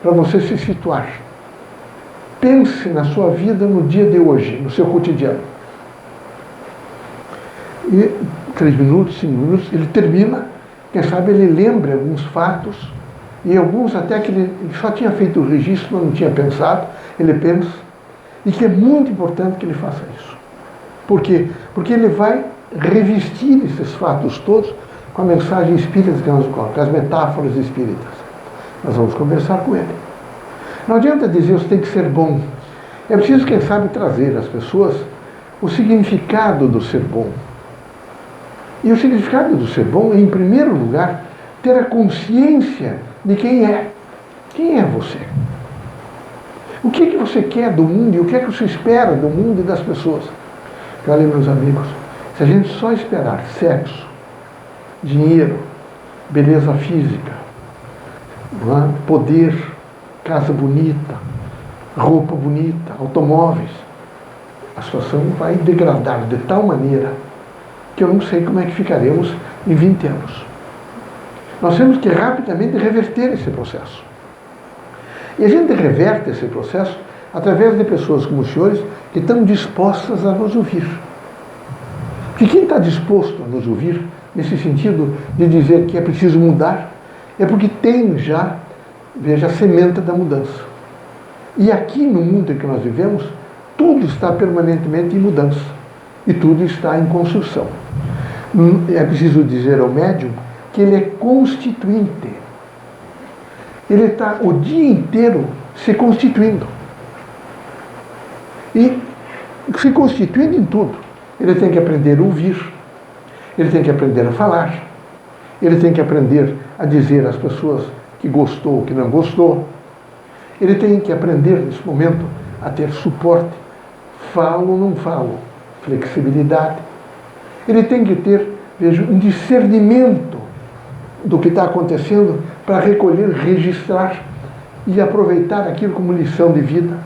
Speaker 1: para você se situar. Pense na sua vida no dia de hoje, no seu cotidiano. E 3 minutos, 5 minutos, ele termina, quem sabe ele lembra alguns fatos, e alguns até que ele só tinha feito o registro, mas não tinha pensado, ele pensa, e que é muito importante que ele faça isso. Por quê? Porque ele vai revestir esses fatos todos com a mensagem espírita que nós colocamos, com as metáforas espíritas. Nós vamos conversar com ele. Não adianta dizer que tem que ser bom. É preciso, quem sabe, trazer às pessoas o significado do ser bom. E o significado do ser bom é, em primeiro lugar, ter a consciência de quem é. Quem é você? O que é que você quer do mundo e o que é que você espera do mundo e das pessoas? Olha, meus amigos, se a gente só esperar sexo, dinheiro, beleza física, poder, casa bonita, roupa bonita, automóveis, a situação vai degradar de tal maneira que eu não sei como é que ficaremos em 20 anos. Nós temos que rapidamente reverter esse processo. E a gente reverte esse processo através de pessoas como os senhores que estão dispostas a nos ouvir. Porque quem está disposto a nos ouvir, nesse sentido de dizer que é preciso mudar, é porque tem já, veja, a semente da mudança. E aqui no mundo em que nós vivemos, tudo está permanentemente em mudança. E tudo está em construção. É preciso dizer ao médium que ele é constituinte. Ele está o dia inteiro se constituindo. E se constituindo em tudo. Ele tem que aprender a ouvir. Ele tem que aprender a falar. Ele tem que aprender a dizer às pessoas que gostou, que não gostou. Ele tem que aprender, nesse momento, a ter suporte. Falo ou não falo. Flexibilidade. Ele tem que ter, veja, um discernimento do que está acontecendo para recolher, registrar e aproveitar aquilo como lição de vida.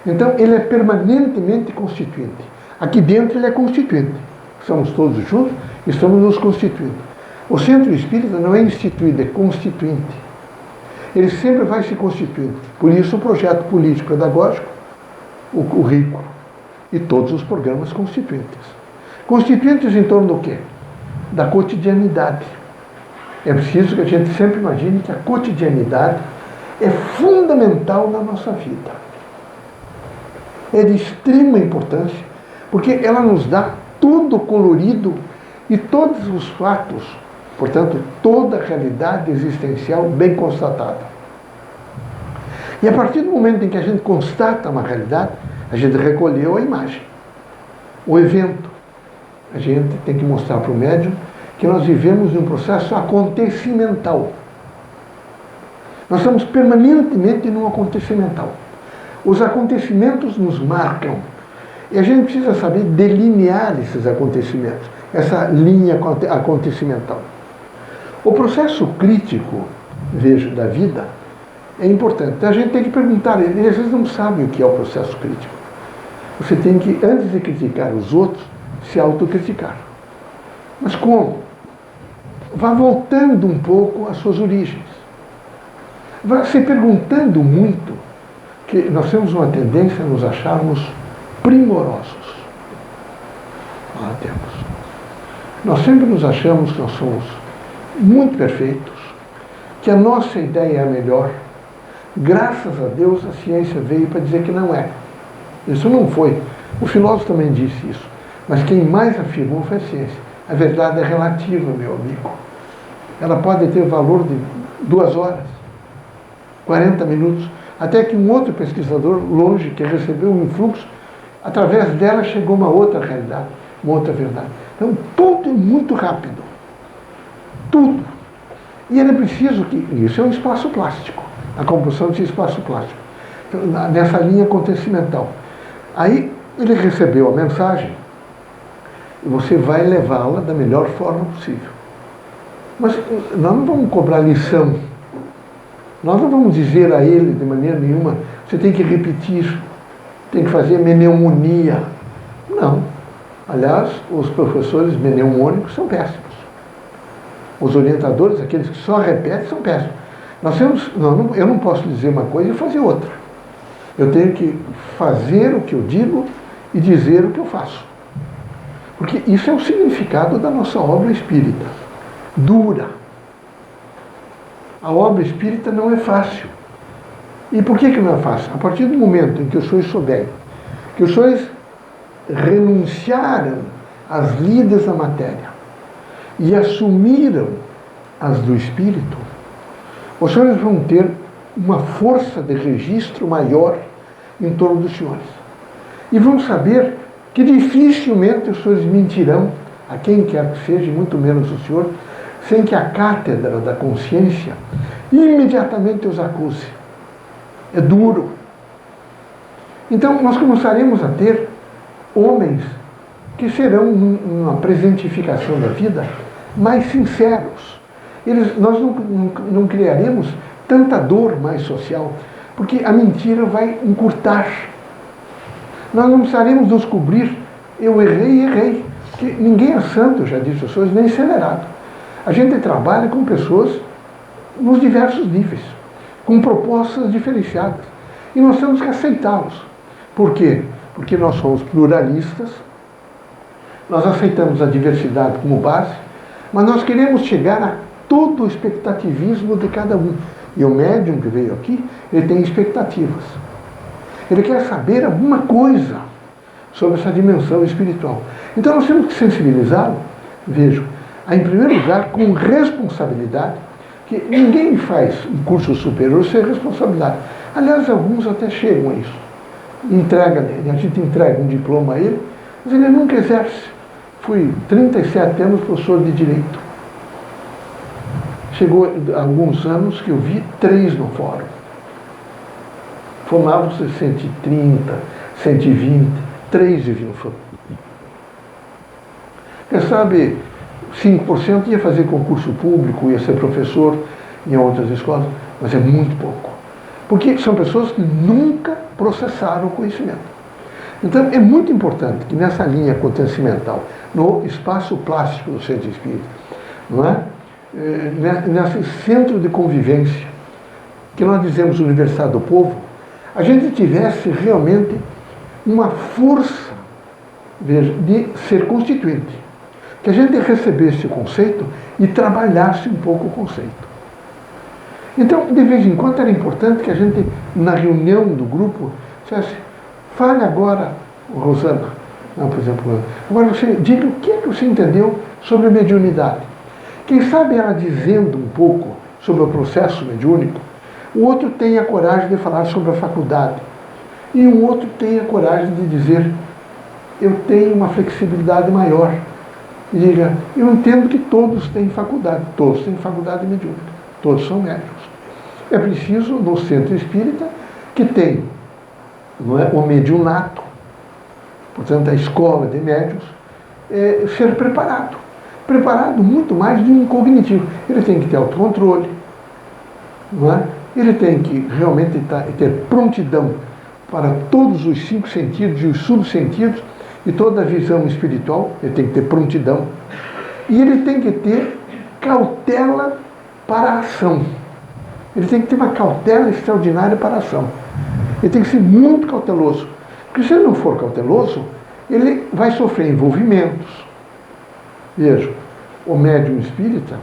Speaker 1: Então, ele é permanentemente constituinte. Aqui dentro ele é constituinte. Estamos todos juntos e estamos nos constituindo. O centro espírita não é instituído, é constituinte. Ele sempre vai se constituindo. Por isso o projeto político-pedagógico, o RICO, e todos os programas constituintes. Constituintes em torno do quê? Da cotidianidade. É preciso que a gente sempre imagine que a cotidianidade é fundamental na nossa vida. É de extrema importância, porque ela nos dá todo o colorido e todos os fatos, portanto, toda a realidade existencial bem constatada. E a partir do momento em que a gente constata uma realidade, a gente recolheu a imagem, o evento. A gente tem que mostrar para o médium que nós vivemos num processo acontecimental. Nós estamos permanentemente num acontecimental. Os acontecimentos nos marcam. E a gente precisa saber delinear esses acontecimentos, essa linha acontecimental. O processo crítico, vejo, da vida é importante. Então a gente tem que perguntar, ele às vezes não sabe o que é o processo crítico. Você tem que, antes de criticar os outros, se autocriticar. Mas como? Vá voltando um pouco às suas origens. Vá se perguntando muito, que nós temos uma tendência a nos acharmos primorosos. Nós temos. Nós sempre nos achamos que nós somos muito perfeitos, que a nossa ideia é a melhor. Graças a Deus a ciência veio para dizer que não é. Isso não foi. O filósofo também disse isso. Mas quem mais afirmou foi a ciência. A verdade é relativa, meu amigo. Ela pode ter valor de 2 horas, 40 minutos, até que um outro pesquisador longe, que recebeu um influxo, através dela chegou uma outra realidade, uma outra verdade. Então, tudo é muito rápido. Tudo. E era preciso que... Isso é um espaço plástico. A composição desse espaço plástico. Então, nessa linha acontecimental. Aí, ele recebeu a mensagem e você vai levá-la da melhor forma possível. Mas nós não vamos cobrar lição. Nós não vamos dizer a ele de maneira nenhuma, você tem que repetir, tem que fazer mnemonia. Não. Aliás, os professores mnemônicos são péssimos. Os orientadores, aqueles que só repetem, são péssimos. Eu não posso dizer uma coisa e fazer outra. Eu tenho que fazer o que eu digo e dizer o que eu faço. Porque isso é o significado da nossa obra espírita. Dura. A obra espírita não é fácil. E por que não é fácil? A partir do momento em que os senhores souberem que os senhores renunciaram às lides da matéria, e assumiram as do Espírito, os senhores vão ter uma força de registro maior em torno dos senhores. E vão saber que dificilmente os senhores mentirão a quem quer que seja, muito menos o senhor, sem que a cátedra da consciência imediatamente os acuse. É duro. Então, nós começaremos a ter homens que serão, uma presentificação da vida, mais sinceros. Nós não criaremos tanta dor mais social, porque a mentira vai encurtar. Nós não precisaremos descobrir, eu errei. Que ninguém é santo, já disse as pessoas, nem acelerado. A gente trabalha com pessoas nos diversos níveis, com propostas diferenciadas. E nós temos que aceitá-los. Por quê? Porque nós somos pluralistas, nós aceitamos a diversidade como base, mas nós queremos chegar a todo o expectativismo de cada um. E o médium que veio aqui, ele tem expectativas. Ele quer saber alguma coisa sobre essa dimensão espiritual. Então nós temos que sensibilizá-lo, vejam, em primeiro lugar, com responsabilidade, que ninguém faz um curso superior sem responsabilidade. Aliás, alguns até chegam a isso. A gente entrega um diploma a ele, mas ele nunca exerce. Fui 37 anos professor de Direito. Chegou alguns anos que eu vi 3 no fórum. Formavam-se 130, 120, 3 deviam formar. Quem sabe, 5% ia fazer concurso público, ia ser professor em outras escolas, mas é muito pouco. Porque são pessoas que nunca processaram o conhecimento. Então, é muito importante que nessa linha acontecimental, no espaço plástico do centro espírita, não é? Nesse centro de convivência, que nós dizemos Universidade do Povo, a gente tivesse realmente uma força, veja, de ser constituinte. Que a gente recebesse o conceito e trabalhasse um pouco o conceito. Então, de vez em quando, era importante que a gente, na reunião do grupo, dissesse, fale agora, Rosana, não, por exemplo, agora você diga o que é que você entendeu sobre a mediunidade. Quem sabe ela dizendo um pouco sobre o processo mediúnico, o outro tem a coragem de falar sobre a faculdade. E um outro tem a coragem de dizer, eu tenho uma flexibilidade maior. E diga, eu entendo que todos têm faculdade mediúnica, todos são médiuns. É preciso, no centro espírita, que tem, não é, o mediunato, portanto, a escola de médiuns, ser preparado. Preparado muito mais de um cognitivo. Ele tem que ter autocontrole, não é? Ele tem que realmente ter prontidão para todos os 5 sentidos e os subsentidos e toda a visão espiritual. Ele tem que ter prontidão. E ele tem que ter cautela para a ação. Ele tem que ter uma cautela extraordinária para a ação. Ele tem que ser muito cauteloso. Porque se ele não for cauteloso, ele vai sofrer envolvimentos. Veja, o médium espírita,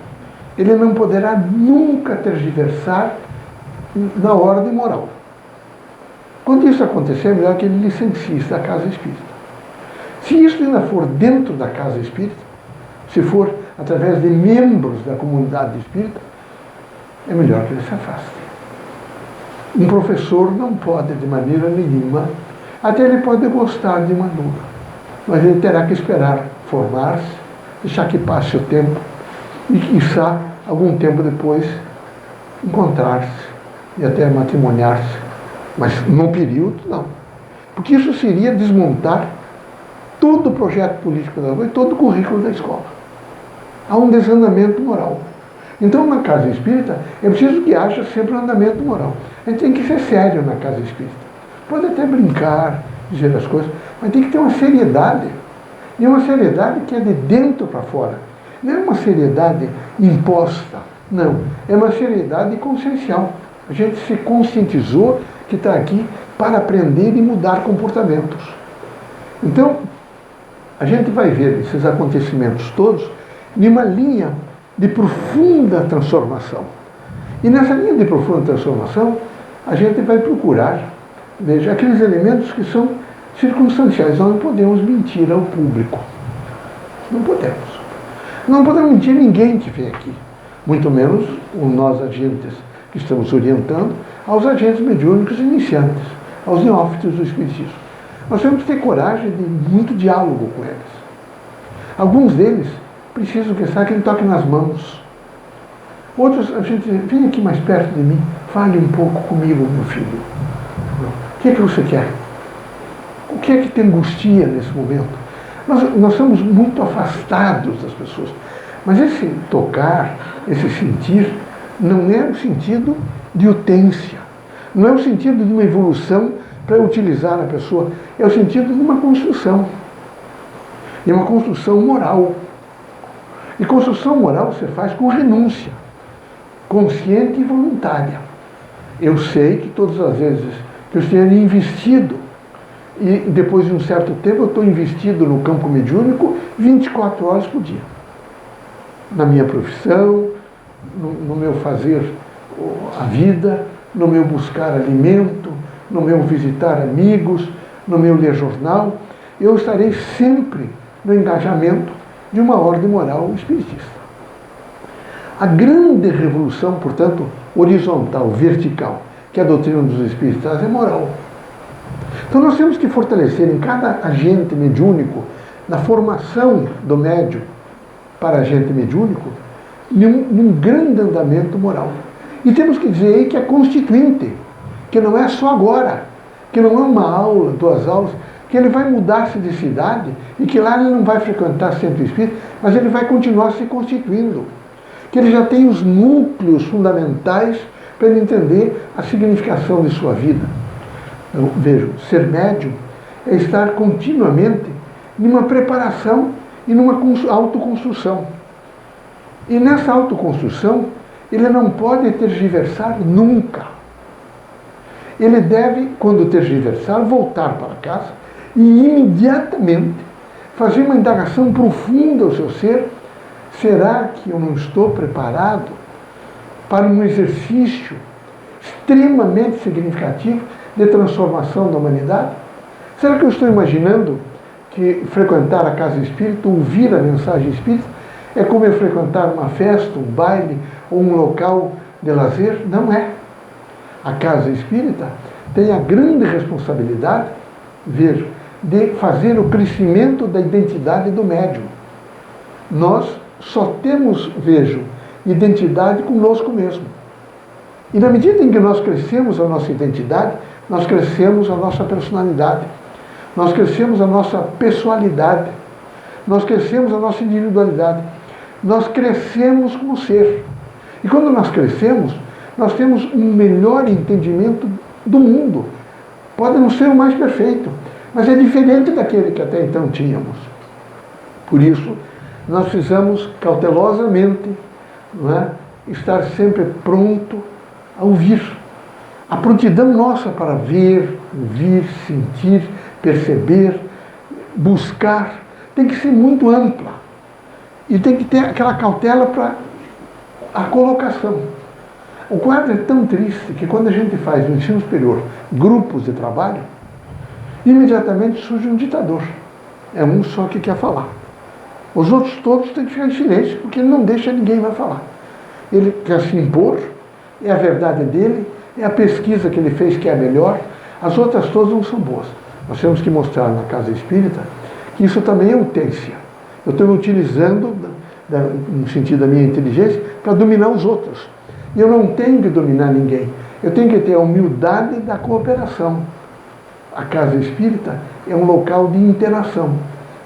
Speaker 1: ele não poderá nunca tergiversar na ordem moral. Quando isso acontecer, é melhor que ele licencie-se da casa espírita. Se isso ainda for dentro da casa espírita, se for através de membros da comunidade espírita, é melhor que ele se afaste. Um professor não pode, de maneira nenhuma, até ele pode gostar de uma aluna, mas ele terá que esperar formar-se, deixar que passe o tempo e, quiçá, algum tempo depois, encontrar-se e até matrimoniar-se. Mas num período, não. Porque isso seria desmontar todo o projeto político da escola e todo o currículo da escola. Há um desandamento moral. Então, na casa espírita, é preciso que haja sempre um andamento moral. A gente tem que ser sério na casa espírita. Pode até brincar, dizer as coisas, mas tem que ter uma seriedade. E uma seriedade que é de dentro para fora. Não é uma seriedade imposta, não. É uma seriedade consciencial. A gente se conscientizou que está aqui para aprender e mudar comportamentos. Então, a gente vai ver esses acontecimentos todos numa linha de profunda transformação. E nessa linha de profunda transformação, a gente vai procurar, veja, aqueles elementos que são circunstanciais. Nós não podemos mentir ao público. Não podemos. Não podemos mentir ninguém que vem aqui, muito menos nós agentes que estamos orientando aos agentes mediúnicos iniciantes, aos neófitos do Espiritismo. Nós temos que ter coragem de muito diálogo com eles. Alguns deles precisam que ele toque nas mãos. Outros, a gente diz, vem aqui mais perto de mim, fale um pouco comigo, meu filho. O que é que você quer? O que é que te angustia nesse momento? Nós somos muito afastados das pessoas. Mas esse tocar, esse sentir, não é o sentido de utência. Não é o sentido de uma evolução para utilizar a pessoa. É o sentido de uma construção. E uma construção moral. E construção moral você faz com renúncia, consciente e voluntária. Eu sei que todas as vezes que eu esteja investido, e depois de um certo tempo eu estou investido no campo mediúnico 24 horas por dia. Na minha profissão, no meu fazer a vida, no meu buscar alimento, no meu visitar amigos, no meu ler jornal, eu estarei sempre no engajamento de uma ordem moral espiritista. A grande revolução, portanto, horizontal, vertical, que a doutrina dos espíritos traz é moral. Então nós temos que fortalecer em cada agente mediúnico, na formação do médium para agente mediúnico, num grande andamento moral. E temos que dizer aí que é constituinte, que não é só agora, que não é uma aula, 2 aulas, que ele vai mudar-se de cidade e que lá ele não vai frequentar centro espírita, mas ele vai continuar se constituindo. Que ele já tem os núcleos fundamentais para ele entender a significação de sua vida. Eu vejo, ser médium é estar continuamente numa preparação e numa autoconstrução. E nessa autoconstrução, ele não pode tergiversar nunca. Ele deve, quando tergiversar, voltar para casa e imediatamente fazer uma indagação profunda ao seu ser. Será que eu não estou preparado para um exercício extremamente significativo de transformação da humanidade? Será que eu estou imaginando que frequentar a casa espírita, ouvir a mensagem espírita, é como eu frequentar uma festa, um baile ou um local de lazer? Não é. A casa espírita tem a grande responsabilidade, veja, de fazer o crescimento da identidade do médium. Nós só temos, vejo, identidade conosco mesmo. E na medida em que nós crescemos a nossa identidade, nós crescemos a nossa personalidade, nós crescemos a nossa pessoalidade, nós crescemos a nossa individualidade, nós crescemos como ser. E quando nós crescemos, nós temos um melhor entendimento do mundo. Pode não ser o mais perfeito, mas é diferente daquele que até então tínhamos. Por isso, nós precisamos cautelosamente, não é, estar sempre pronto a ouvir. A prontidão nossa para ver, ouvir, sentir, perceber, buscar, tem que ser muito ampla. E tem que ter aquela cautela para a colocação. O quadro é tão triste que quando a gente faz no ensino superior grupos de trabalho, imediatamente surge um ditador. É um só que quer falar. Os outros todos têm que ficar em silêncio, porque ele não deixa ninguém mais falar. Ele quer se impor, é a verdade dele, é a pesquisa que ele fez que é a melhor, as outras todas não são boas. Nós temos que mostrar na casa espírita que isso também é utência. Eu estou me utilizando, no sentido da minha inteligência, para dominar os outros. E eu não tenho que dominar ninguém. Eu tenho que ter a humildade da cooperação. A casa espírita é um local de interação.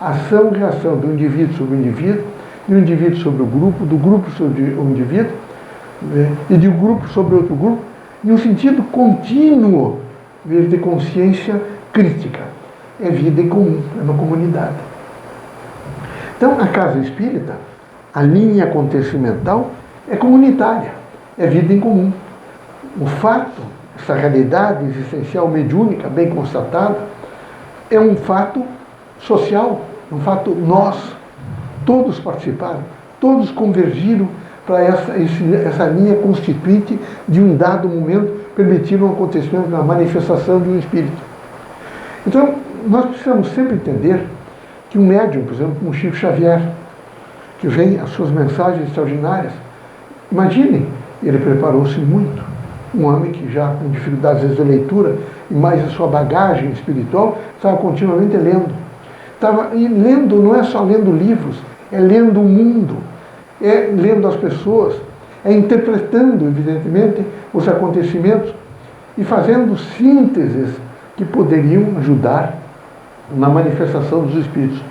Speaker 1: Ação e reação do indivíduo sobre o indivíduo, do indivíduo sobre o grupo, do grupo sobre o indivíduo, e de um grupo sobre outro grupo, em um sentido contínuo de consciência crítica. É vida em comum, é uma comunidade. Então, a casa espírita, a linha acontecimental, é comunitária, é vida em comum. O fato, essa realidade existencial mediúnica, bem constatada, é um fato social, um fato nós, todos participaram, todos convergiram para essa linha constituinte de um dado momento, permitir um acontecimento, uma manifestação de um espírito. Então, nós precisamos sempre entender que um médium, por exemplo, como Chico Xavier, que vem as suas mensagens extraordinárias. Imaginem, ele preparou-se muito. Um homem que já com dificuldades às vezes, de leitura e mais a sua bagagem espiritual, estava continuamente lendo. E lendo não é só lendo livros, é lendo o mundo, é lendo as pessoas, é interpretando, evidentemente, os acontecimentos e fazendo sínteses que poderiam ajudar na manifestação dos espíritos.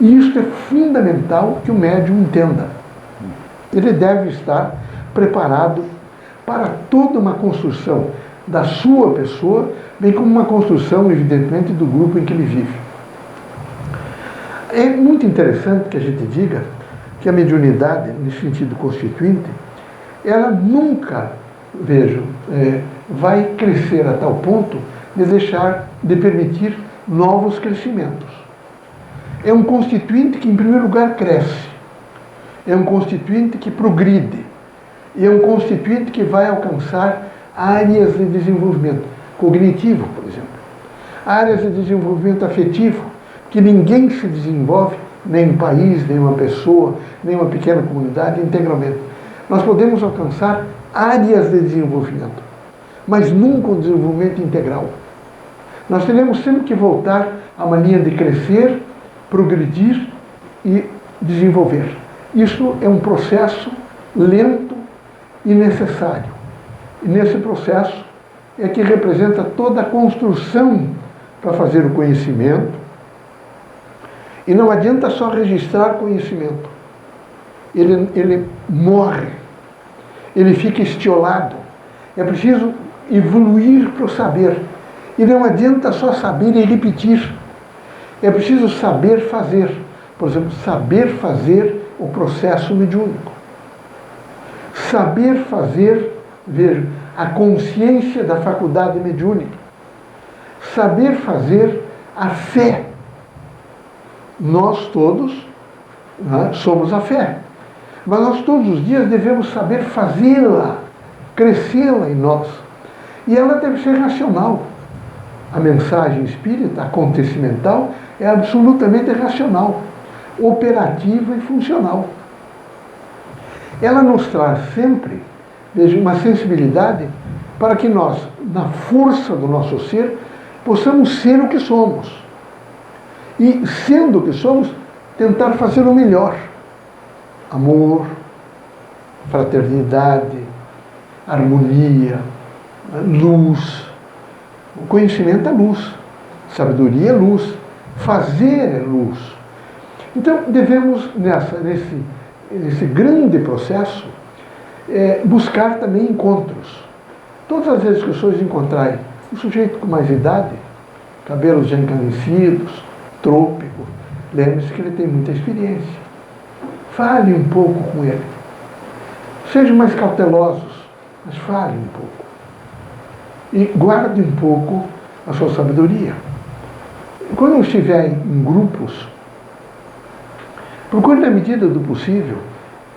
Speaker 1: E isso é fundamental que o médium entenda. Ele deve estar preparado para toda uma construção da sua pessoa, bem como uma construção, evidentemente, do grupo em que ele vive. É muito interessante que a gente diga que a mediunidade, nesse sentido constituinte, ela nunca, vejam, vai crescer a tal ponto de permitir novos crescimentos. É um constituinte que, em primeiro lugar, cresce. É um constituinte que progride. E é um constituinte que vai alcançar áreas de desenvolvimento cognitivo, por exemplo. Áreas de desenvolvimento afetivo, que ninguém se desenvolve, nem um país, nem uma pessoa, nem uma pequena comunidade, integralmente. Nós podemos alcançar áreas de desenvolvimento, mas nunca um desenvolvimento integral. Nós teremos sempre que voltar a uma linha de crescer, progredir e desenvolver. Isso é um processo lento e necessário. E nesse processo é que representa toda a construção para fazer o conhecimento. E não adianta só registrar conhecimento. Ele morre, ele fica estiolado. É preciso evoluir para o saber. E não adianta só saber e repetir. É preciso saber fazer. Por exemplo, saber fazer o processo mediúnico. Saber fazer, veja, a consciência da faculdade mediúnica. Saber fazer a fé. Nós todos, né, somos a fé. Mas nós todos os dias devemos saber fazê-la, crescê-la em nós. E ela deve ser racional. A mensagem espírita, acontecimental, é absolutamente racional, operativa e funcional. Ela nos traz sempre, veja, uma sensibilidade para que nós, na força do nosso ser, possamos ser o que somos. E, sendo o que somos, tentar fazer o melhor. Amor, fraternidade, harmonia, luz. O conhecimento é luz, sabedoria é luz, fazer é luz. Então, devemos, nesse grande processo, buscar também encontros. Todas as vezes que os senhores encontrarem um sujeito com mais idade, cabelos já encanecidos, trôpico, lembre-se que ele tem muita experiência. Fale um pouco com ele. Sejam mais cautelosos, mas fale um pouco. E guarde um pouco a sua sabedoria. Quando estiver em grupos, procure, na medida do possível,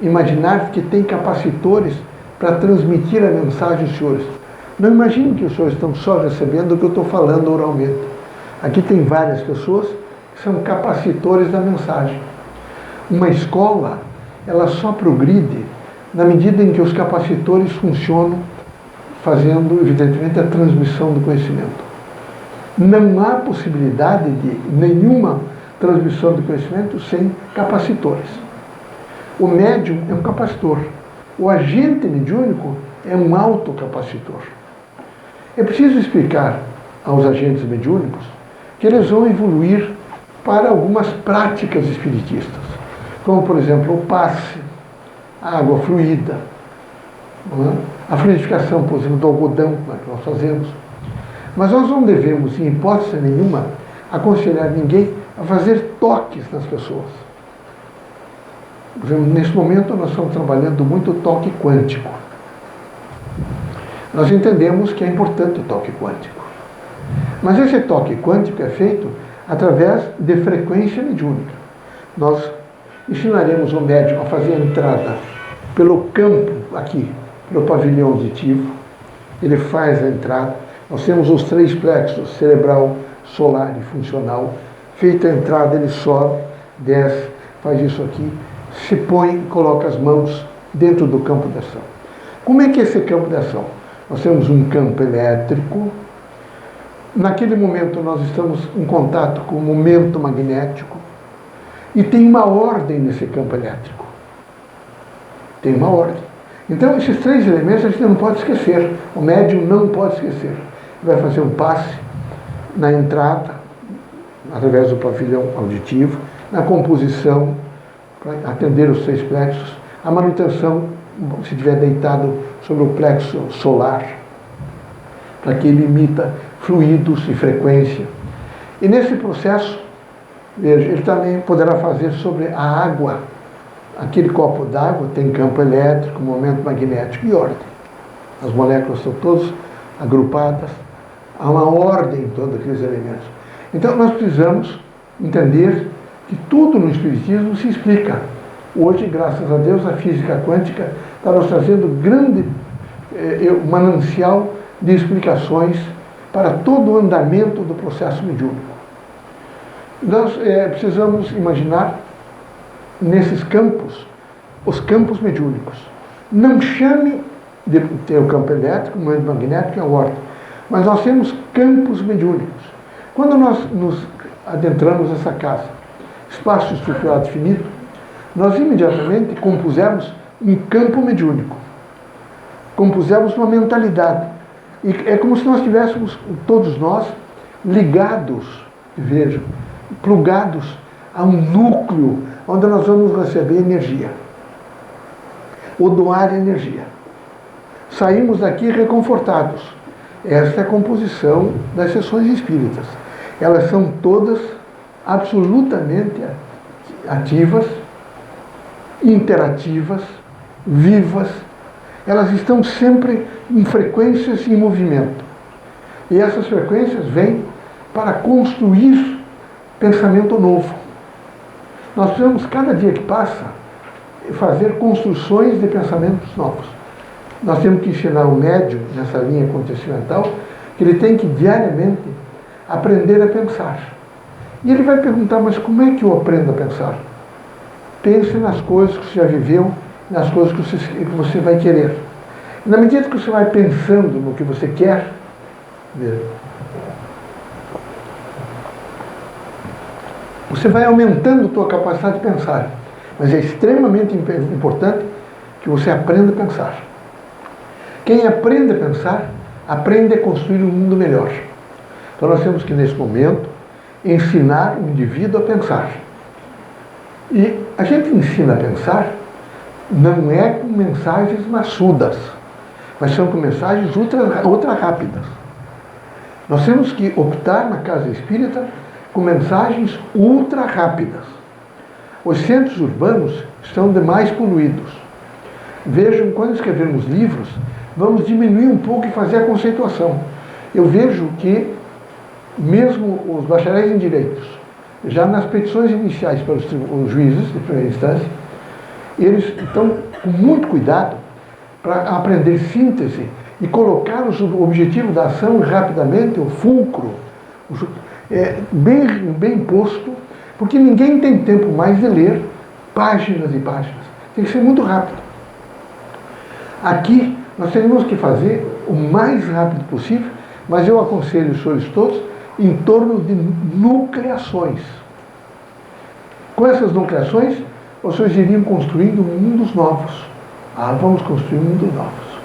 Speaker 1: imaginar que tem capacitores para transmitir a mensagem aos senhores. Não imagine que os senhores estão só recebendo o que eu estou falando oralmente. Aqui tem várias pessoas que são capacitores da mensagem. Uma escola, ela só progride na medida em que os capacitores funcionam, fazendo, evidentemente, a transmissão do conhecimento. Não há possibilidade de nenhuma transmissão do conhecimento sem capacitores. O médium é um capacitor. O agente mediúnico é um autocapacitor. É preciso explicar aos agentes mediúnicos que eles vão evoluir para algumas práticas espiritistas, como, por exemplo, o passe, a água fluida, a fluidificação, por exemplo, do algodão, que nós fazemos. Mas nós não devemos, em hipótese nenhuma, aconselhar ninguém a fazer toques nas pessoas. Por exemplo, nesse momento nós estamos trabalhando muito o toque quântico. Nós entendemos que é importante o toque quântico. Mas esse toque quântico é feito através de frequência mediúnica. Nós ensinaremos o médium a fazer a entrada pelo campo aqui, pelo pavilhão auditivo. Ele faz a entrada. Nós temos os 3 plexos, cerebral, solar e funcional. Feita a entrada, ele sobe, desce, faz isso aqui, se põe, coloca as mãos dentro do campo de ação. Como é que é esse campo de ação? Nós temos um campo elétrico. Naquele momento nós estamos em contato com o momento magnético e tem uma ordem nesse campo elétrico. Tem uma ordem. Então esses três elementos a gente não pode esquecer. O médium não pode esquecer. Vai fazer um passe na entrada, através do pavilhão auditivo, na composição, para atender os 6 plexos, a manutenção, se estiver deitado sobre o plexo solar, para que ele emita fluidos e frequência. E nesse processo, veja, ele também poderá fazer sobre a água. Aquele copo d'água tem campo elétrico, momento magnético e ordem. As moléculas estão todas agrupadas, há uma ordem em todos aqueles elementos. Então nós precisamos entender que tudo no Espiritismo se explica. Hoje, graças a Deus, a física quântica está nos trazendo grande manancial de explicações para todo o andamento do processo mediúnico. Nós precisamos imaginar nesses campos, os campos mediúnicos. Não chame de ter o campo elétrico, o momento magnético e a ordem, mas nós temos campos mediúnicos. Quando nós nos adentramos nessa casa, espaço estruturado finito, nós imediatamente compusemos um campo mediúnico. Compusemos uma mentalidade. E é como se nós estivéssemos, todos nós, ligados, vejam, plugados a um núcleo onde nós vamos receber energia. Ou doar energia. Saímos daqui reconfortados. Essa é a composição das sessões espíritas. Elas são todas absolutamente ativas, interativas, vivas. Elas estão sempre em frequências e em movimento. E essas frequências vêm para construir pensamento novo. Nós precisamos, cada dia que passa, fazer construções de pensamentos novos. Nós temos que ensinar o médium, nessa linha acontecimental, que ele tem que diariamente aprender a pensar. E ele vai perguntar, mas como é que eu aprendo a pensar? Pense nas coisas que você já viveu, nas coisas que você vai querer. E na medida que você vai pensando no que você quer, você vai aumentando a tua capacidade de pensar. Mas é extremamente importante que você aprenda a pensar. Quem aprende a pensar, aprende a construir um mundo melhor. Então nós temos que, nesse momento, ensinar o indivíduo a pensar. E a gente ensina a pensar não é com mensagens maçudas, mas são com mensagens ultra rápidas. Nós temos que optar na casa espírita com mensagens ultra rápidas. Os centros urbanos estão demais poluídos. Vejam, quando escrevemos livros, vamos diminuir um pouco e fazer a conceituação. Eu vejo que mesmo os bacharéis em direitos, já nas petições iniciais para os juízes de primeira instância, eles estão com muito cuidado para aprender síntese e colocar o objetivo da ação rapidamente, o fulcro, bem posto, porque ninguém tem tempo mais de ler páginas e páginas. Tem que ser muito rápido. Aqui nós teremos que fazer o mais rápido possível, mas eu aconselho os senhores todos em torno de nucleações. Com essas nucleações, os senhores iriam construindo mundos novos. Vamos construir mundos novos.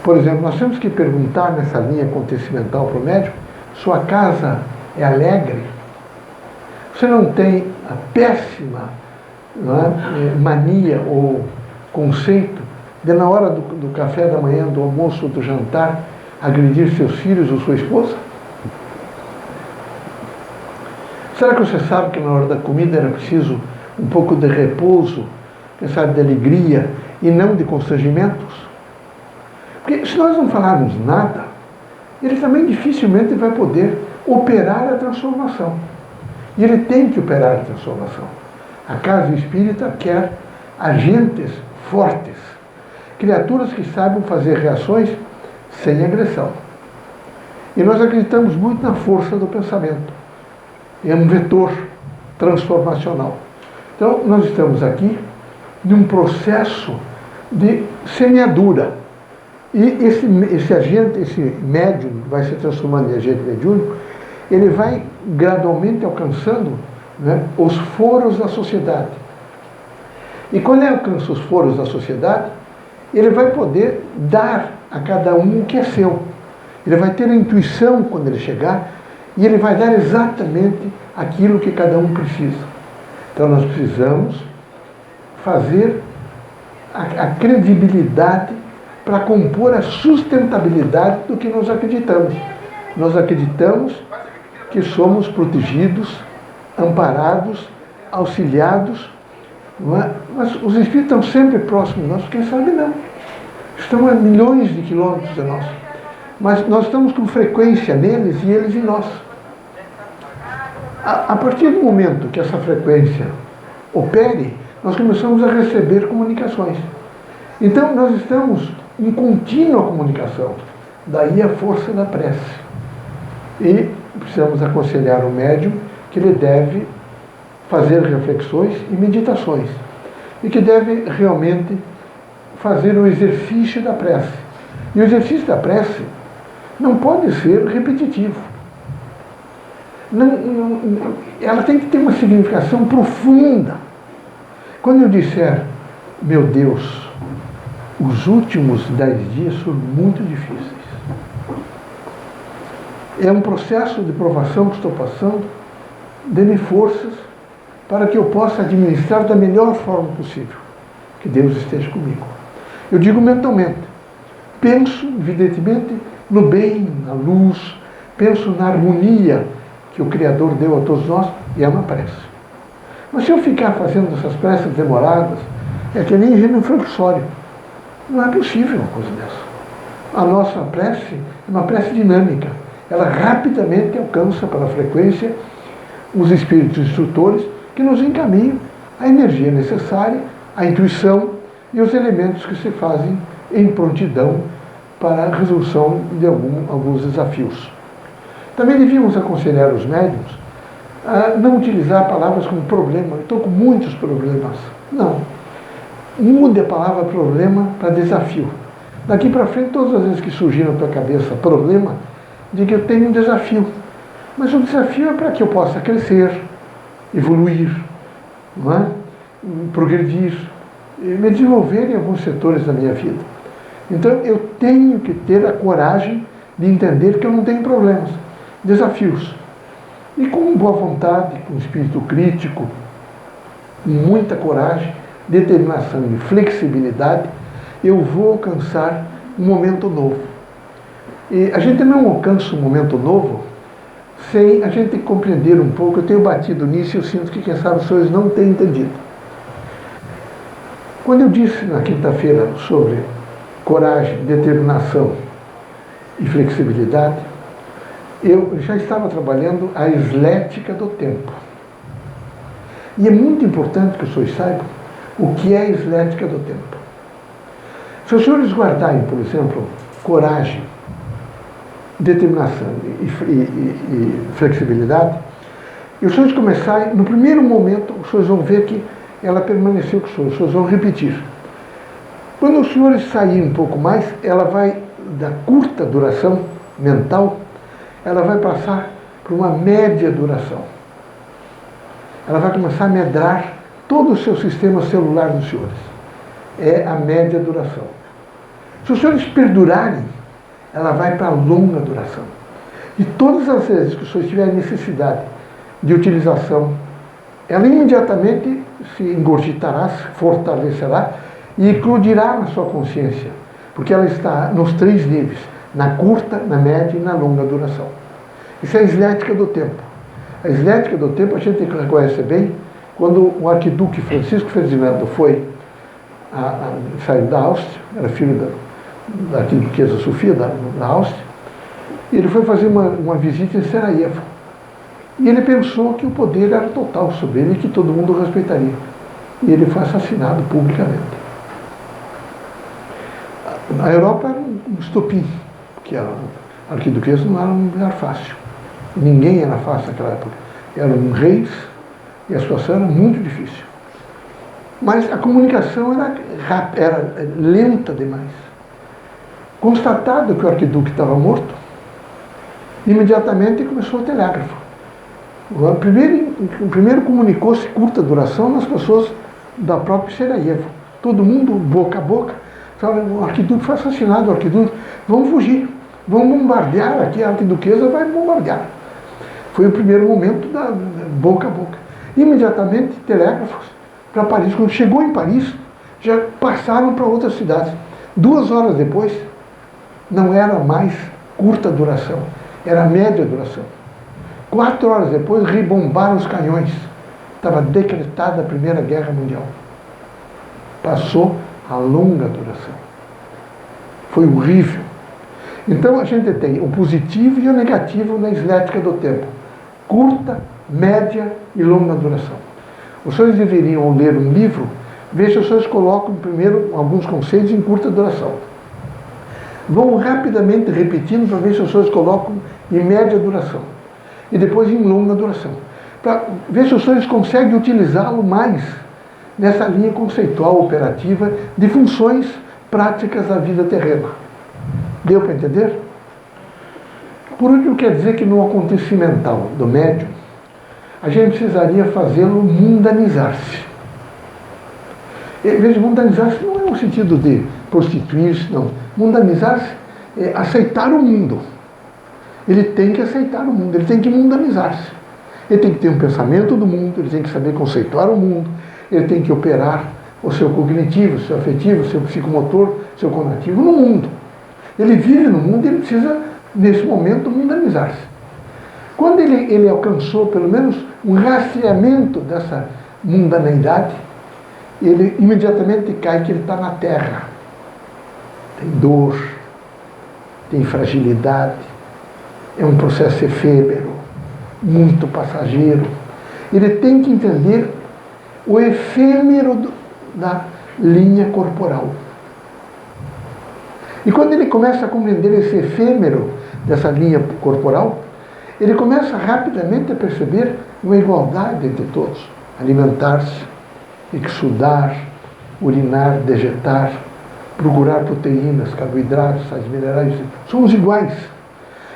Speaker 1: Por exemplo, nós temos que perguntar nessa linha acontecimental para o médium, sua casa é alegre? Você não tem a péssima mania ou conceito de, na hora do café da manhã, do almoço ou do jantar, agredir seus filhos ou sua esposa? Será que você sabe que na hora da comida era preciso um pouco de repouso, quem sabe de alegria e não de constrangimentos? Porque se nós não falarmos nada, ele também dificilmente vai poder operar a transformação. E ele tem que operar a transformação. A casa espírita quer agentes fortes, criaturas que saibam fazer reações sem agressão. E nós acreditamos muito na força do pensamento. É um vetor transformacional. Então, nós estamos aqui num processo de semeadura. E esse agente, esse médium, vai se transformando em agente mediúnico, ele vai gradualmente alcançando, né, os foros da sociedade. E quando ele alcança os foros da sociedade, ele vai poder dar a cada um o que é seu. Ele vai ter a intuição quando ele chegar, e ele vai dar exatamente aquilo que cada um precisa. Então nós precisamos fazer a credibilidade para compor a sustentabilidade do que nós acreditamos. Nós acreditamos que somos protegidos, amparados, auxiliados, não é? Mas os espíritos estão sempre próximos de nós, quem sabe não. Estão a milhões de quilômetros de nós. Mas nós estamos com frequência neles e eles em nós. A partir do momento que essa frequência opere, nós começamos a receber comunicações. Então nós estamos em contínua comunicação. Daí a força da prece. E precisamos aconselhar o médium que ele deve fazer reflexões e meditações. E que deve realmente fazer o exercício da prece. E o exercício da prece não pode ser repetitivo. Ela tem que ter uma significação profunda. Quando eu disser, meu Deus, os últimos 10 dias foram muito difíceis. É um processo de provação que estou passando, dê-me forças para que eu possa administrar da melhor forma possível. Que Deus esteja comigo. Eu digo mentalmente. Penso, evidentemente, no bem, na luz, penso na harmonia que o Criador deu a todos nós, e é uma prece. Mas se eu ficar fazendo essas preces demoradas, é que nem genuflexório. Não é possível uma coisa dessa. A nossa prece é uma prece dinâmica. Ela rapidamente alcança pela frequência os espíritos instrutores que nos encaminham a energia necessária, a intuição e os elementos que se fazem em prontidão para a resolução de alguns desafios. Também devíamos aconselhar os médiuns a não utilizar palavras como problema. Eu estou com muitos problemas. Não. Mude a palavra problema para desafio. Daqui para frente, todas as vezes que surgir na tua cabeça problema, diga que eu tenho um desafio. Mas o desafio é para que eu possa crescer, evoluir, não é? Progredir, me desenvolver em alguns setores da minha vida. Então eu tenho que ter a coragem de entender que eu não tenho problemas, desafios. E com boa vontade, com espírito crítico, com muita coragem, determinação e flexibilidade, eu vou alcançar um momento novo. E a gente não alcança um momento novo sem a gente compreender um pouco. Eu tenho batido nisso e eu sinto que, quem sabe, os senhores não têm entendido. Quando eu disse na quinta-feira sobre coragem, determinação e flexibilidade, eu já estava trabalhando a eslética do tempo. E é muito importante que os senhores saibam o que é a eslética do tempo. Se os senhores guardarem, por exemplo, coragem, determinação e flexibilidade, e os senhores começarem, no primeiro momento, os senhores vão ver que ela permaneceu com os senhores vão repetir. Quando os senhores saírem um pouco mais, ela vai, da curta duração mental, ela vai passar para uma média duração. Ela vai começar a medrar todo o seu sistema celular dos senhores. É a média duração. Se os senhores perdurarem, ela vai para a longa duração. E todas as vezes que os senhores tiverem necessidade de utilização, ela imediatamente se engurgitará, se fortalecerá e eclodirá na sua consciência, porque ela está nos 3 níveis, na curta, na média e na longa duração. Isso é a eslética do tempo. A eslética do tempo a gente reconhece bem quando o arquiduque Francisco Ferdinando saiu da Áustria, era filho da arquiduquesa Sofia da Áustria, e ele foi fazer uma visita em Sarajevo. E ele pensou que o poder era total sobre ele e que todo mundo o respeitaria. E ele foi assassinado publicamente. A Europa era um estopim, porque a arquiduquesa não era um lugar fácil. Ninguém era fácil naquela época. Eram reis e a situação era muito difícil. Mas a comunicação era lenta demais. Constatado que o arquiduque estava morto, imediatamente começou o telégrafo. Primeiro comunicou-se curta duração nas pessoas da própria Sarajevo. Todo mundo, boca a boca, sabe, o arquiduque foi assassinado, o arquiduque, vamos fugir, vamos bombardear aqui, a arquiduquesa vai bombardear. Foi o primeiro momento da boca a boca. Imediatamente, telégrafos para Paris. Quando chegou em Paris, já passaram para outras cidades. 2 horas depois, não era mais curta duração, era média duração. 4 horas depois, rebombaram os canhões. Estava decretada a Primeira Guerra Mundial. Passou a longa duração. Foi horrível. Então a gente tem o positivo e o negativo na eslética do tempo. Curta, média e longa duração. Os senhores deveriam ler um livro, ver se os senhores colocam primeiro alguns conceitos em curta duração. Vão rapidamente repetindo para ver se os senhores colocam em média duração. E depois em longa duração. Para ver se os senhores conseguem utilizá-lo mais nessa linha conceitual operativa de funções práticas da vida terrena. Deu para entender? Por último, quer dizer que no acontecimental do médium, a gente precisaria fazê-lo mundanizar-se. Veja, mundanizar-se não é no sentido de prostituir-se, não. Mundanizar-se é aceitar o mundo. Ele tem que aceitar o mundo, ele tem que mundanizar-se. Ele tem que ter um pensamento do mundo, ele tem que saber conceituar o mundo, ele tem que operar o seu cognitivo, o seu afetivo, o seu psicomotor, o seu cognitivo no mundo. Ele vive no mundo e ele precisa, nesse momento, mundanizar-se. Quando ele alcançou, pelo menos, um rastreamento dessa mundaneidade, ele imediatamente cai que ele está na terra. Tem dor, tem fragilidade, é um processo efêmero, muito passageiro. Ele tem que entender o efêmero da linha corporal. E quando ele começa a compreender esse efêmero dessa linha corporal, ele começa rapidamente a perceber uma igualdade entre todos. Alimentar-se, exudar, urinar, dejetar, procurar proteínas, carboidratos, sais minerais, somos iguais.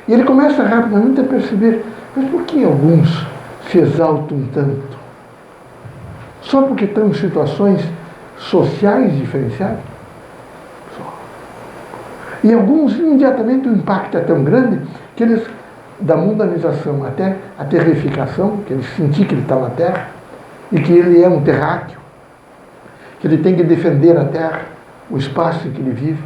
Speaker 1: E ele começa rapidamente a perceber, mas por que alguns se exaltam tanto? Só porque estão em situações sociais diferenciadas? Só. E alguns, imediatamente, o impacto é tão grande que eles, da mundanização até a terrificação, que ele sentir que ele está na Terra, e que ele é um terráqueo, que ele tem que defender a Terra, o espaço em que ele vive.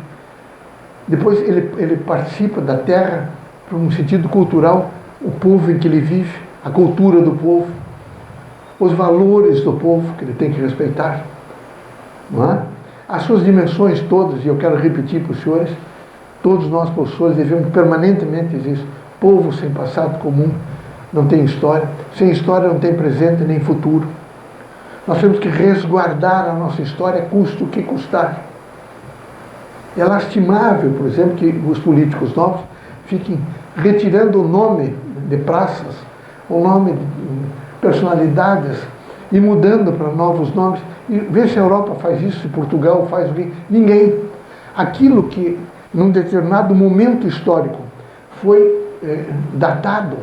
Speaker 1: Depois ele participa da Terra, por um sentido cultural, o povo em que ele vive, a cultura do povo, os valores do povo que ele tem que respeitar, não é? As suas dimensões todas, e eu quero repetir para os senhores, todos nós, professores, devemos permanentemente dizer isso. Povo sem passado comum não tem história, sem história não tem presente nem futuro. Nós temos que resguardar a nossa história, custe o que custar. É lastimável, por exemplo, que os políticos novos fiquem retirando o nome de praças, o nome de personalidades e mudando para novos nomes. E vê se a Europa faz isso, se Portugal faz o que. Ninguém. Aquilo que, num determinado momento histórico, foi datado,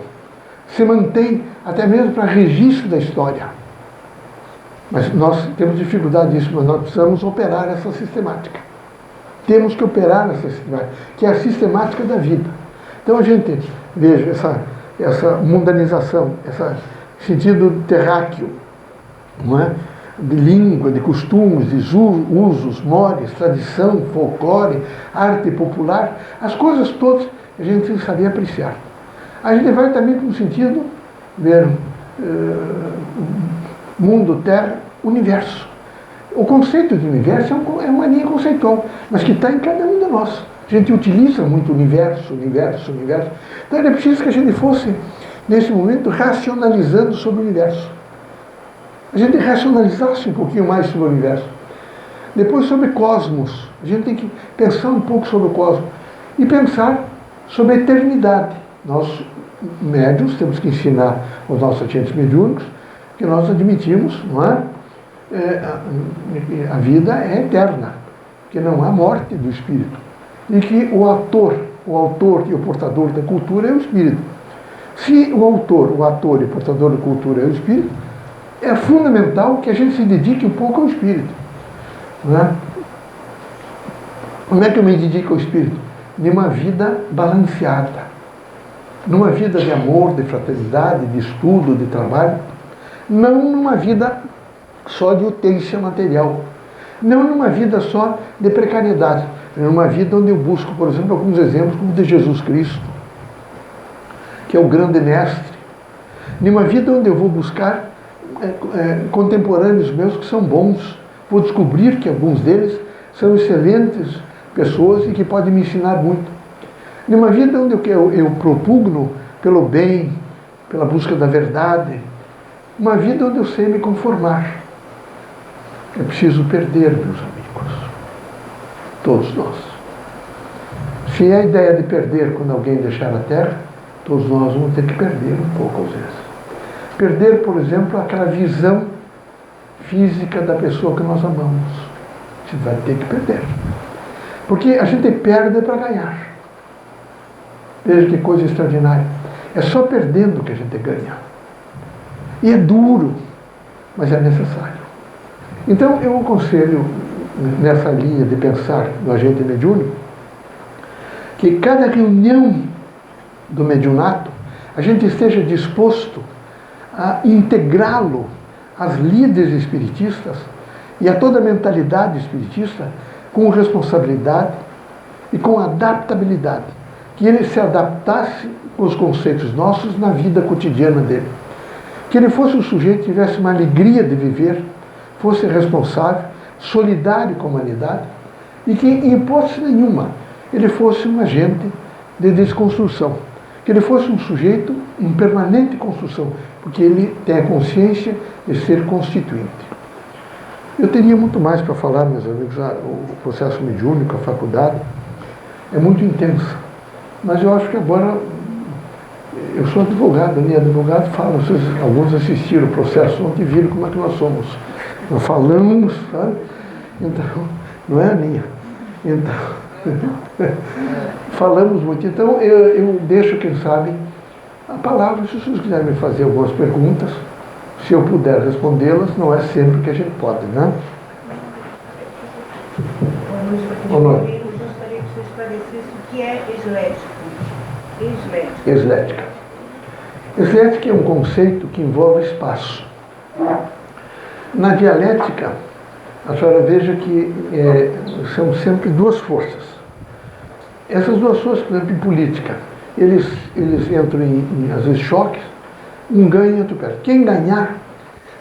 Speaker 1: se mantém até mesmo para registro da história. Mas nós temos dificuldade disso, mas nós precisamos operar essa sistemática. Temos que operar essa sistemática, que é a sistemática da vida. Então a gente veja essa mundanização, esse sentido terráqueo, não é? De língua, de costumes, de usos, mores, tradição, folclore, arte popular, as coisas todas a gente tem que saber apreciar. A gente vai também para um sentido, ver mundo, terra, universo. O conceito de universo é uma linha conceitual, mas que está em cada um de nós. A gente utiliza muito universo. Então era preciso que a gente fosse, nesse momento, racionalizando sobre o universo. A gente racionalizasse um pouquinho mais sobre o universo. Depois sobre cosmos. A gente tem que pensar um pouco sobre o cosmos. E pensar sobre a eternidade. Nós, médiuns, temos que ensinar aos nossos agentes mediúnicos que nós admitimos, não é? a vida é eterna, que não há morte do espírito, e que o autor e o portador da cultura é o espírito. Se o autor, o ator e o portador da cultura é o espírito, é fundamental que a gente se dedique um pouco ao espírito. Não é? Como é que eu me dedico ao espírito? Numa vida balanceada, numa vida de amor, de fraternidade, de estudo, de trabalho, não numa vida só de utência material, não numa vida só de precariedade, numa vida onde eu busco, por exemplo, alguns exemplos como o de Jesus Cristo, que é o grande mestre, numa vida onde eu vou buscar contemporâneos meus que são bons, vou descobrir que alguns deles são excelentes pessoas e que podem me ensinar muito. Numa vida onde eu propugno pelo bem, pela busca da verdade, uma vida onde eu sei me conformar. É preciso perder, meus amigos. Todos nós. Se é a ideia de perder quando alguém deixar a terra, todos nós vamos ter que perder um pouco às vezes. Perder, por exemplo, aquela visão física da pessoa que nós amamos. Você vai ter que perder. Porque a gente perde para ganhar. Veja que coisa extraordinária. É só perdendo que a gente ganha. E é duro, mas é necessário. Então, eu aconselho, nessa linha de pensar no agente mediúnico, que cada reunião do mediunato, a gente esteja disposto a integrá-lo às lides espiritistas e a toda a mentalidade espiritista com responsabilidade e com adaptabilidade. Que ele se adaptasse aos conceitos nossos na vida cotidiana dele. Que ele fosse um sujeito que tivesse uma alegria de viver, fosse responsável, solidário com a humanidade e que, em hipótese nenhuma, ele fosse um agente de desconstrução. Que ele fosse um sujeito em permanente construção, porque ele tem a consciência de ser constituinte. Eu teria muito mais para falar, meus amigos. O processo mediúnico, a faculdade, é muito intensa. Mas eu acho que agora, eu sou advogado, né? Advogado fala, vocês, alguns assistiram o processo ontem e viram como é que nós somos. Nós falamos, sabe? Então, não é a minha. Então, falamos muito. Então, eu deixo, quem sabe, a palavra, se vocês quiserem me fazer algumas perguntas, se eu puder respondê-las, não é sempre que a gente pode, né?
Speaker 2: Boa noite. Eu gostaria que você esclarecesse o que é eslética.
Speaker 1: Eslética. Eslética é um conceito que envolve espaço. Na dialética, a senhora veja que são sempre duas forças. Essas duas forças, por exemplo, em política, eles entram em às vezes, choques, um ganha e outro perde. Quem ganhar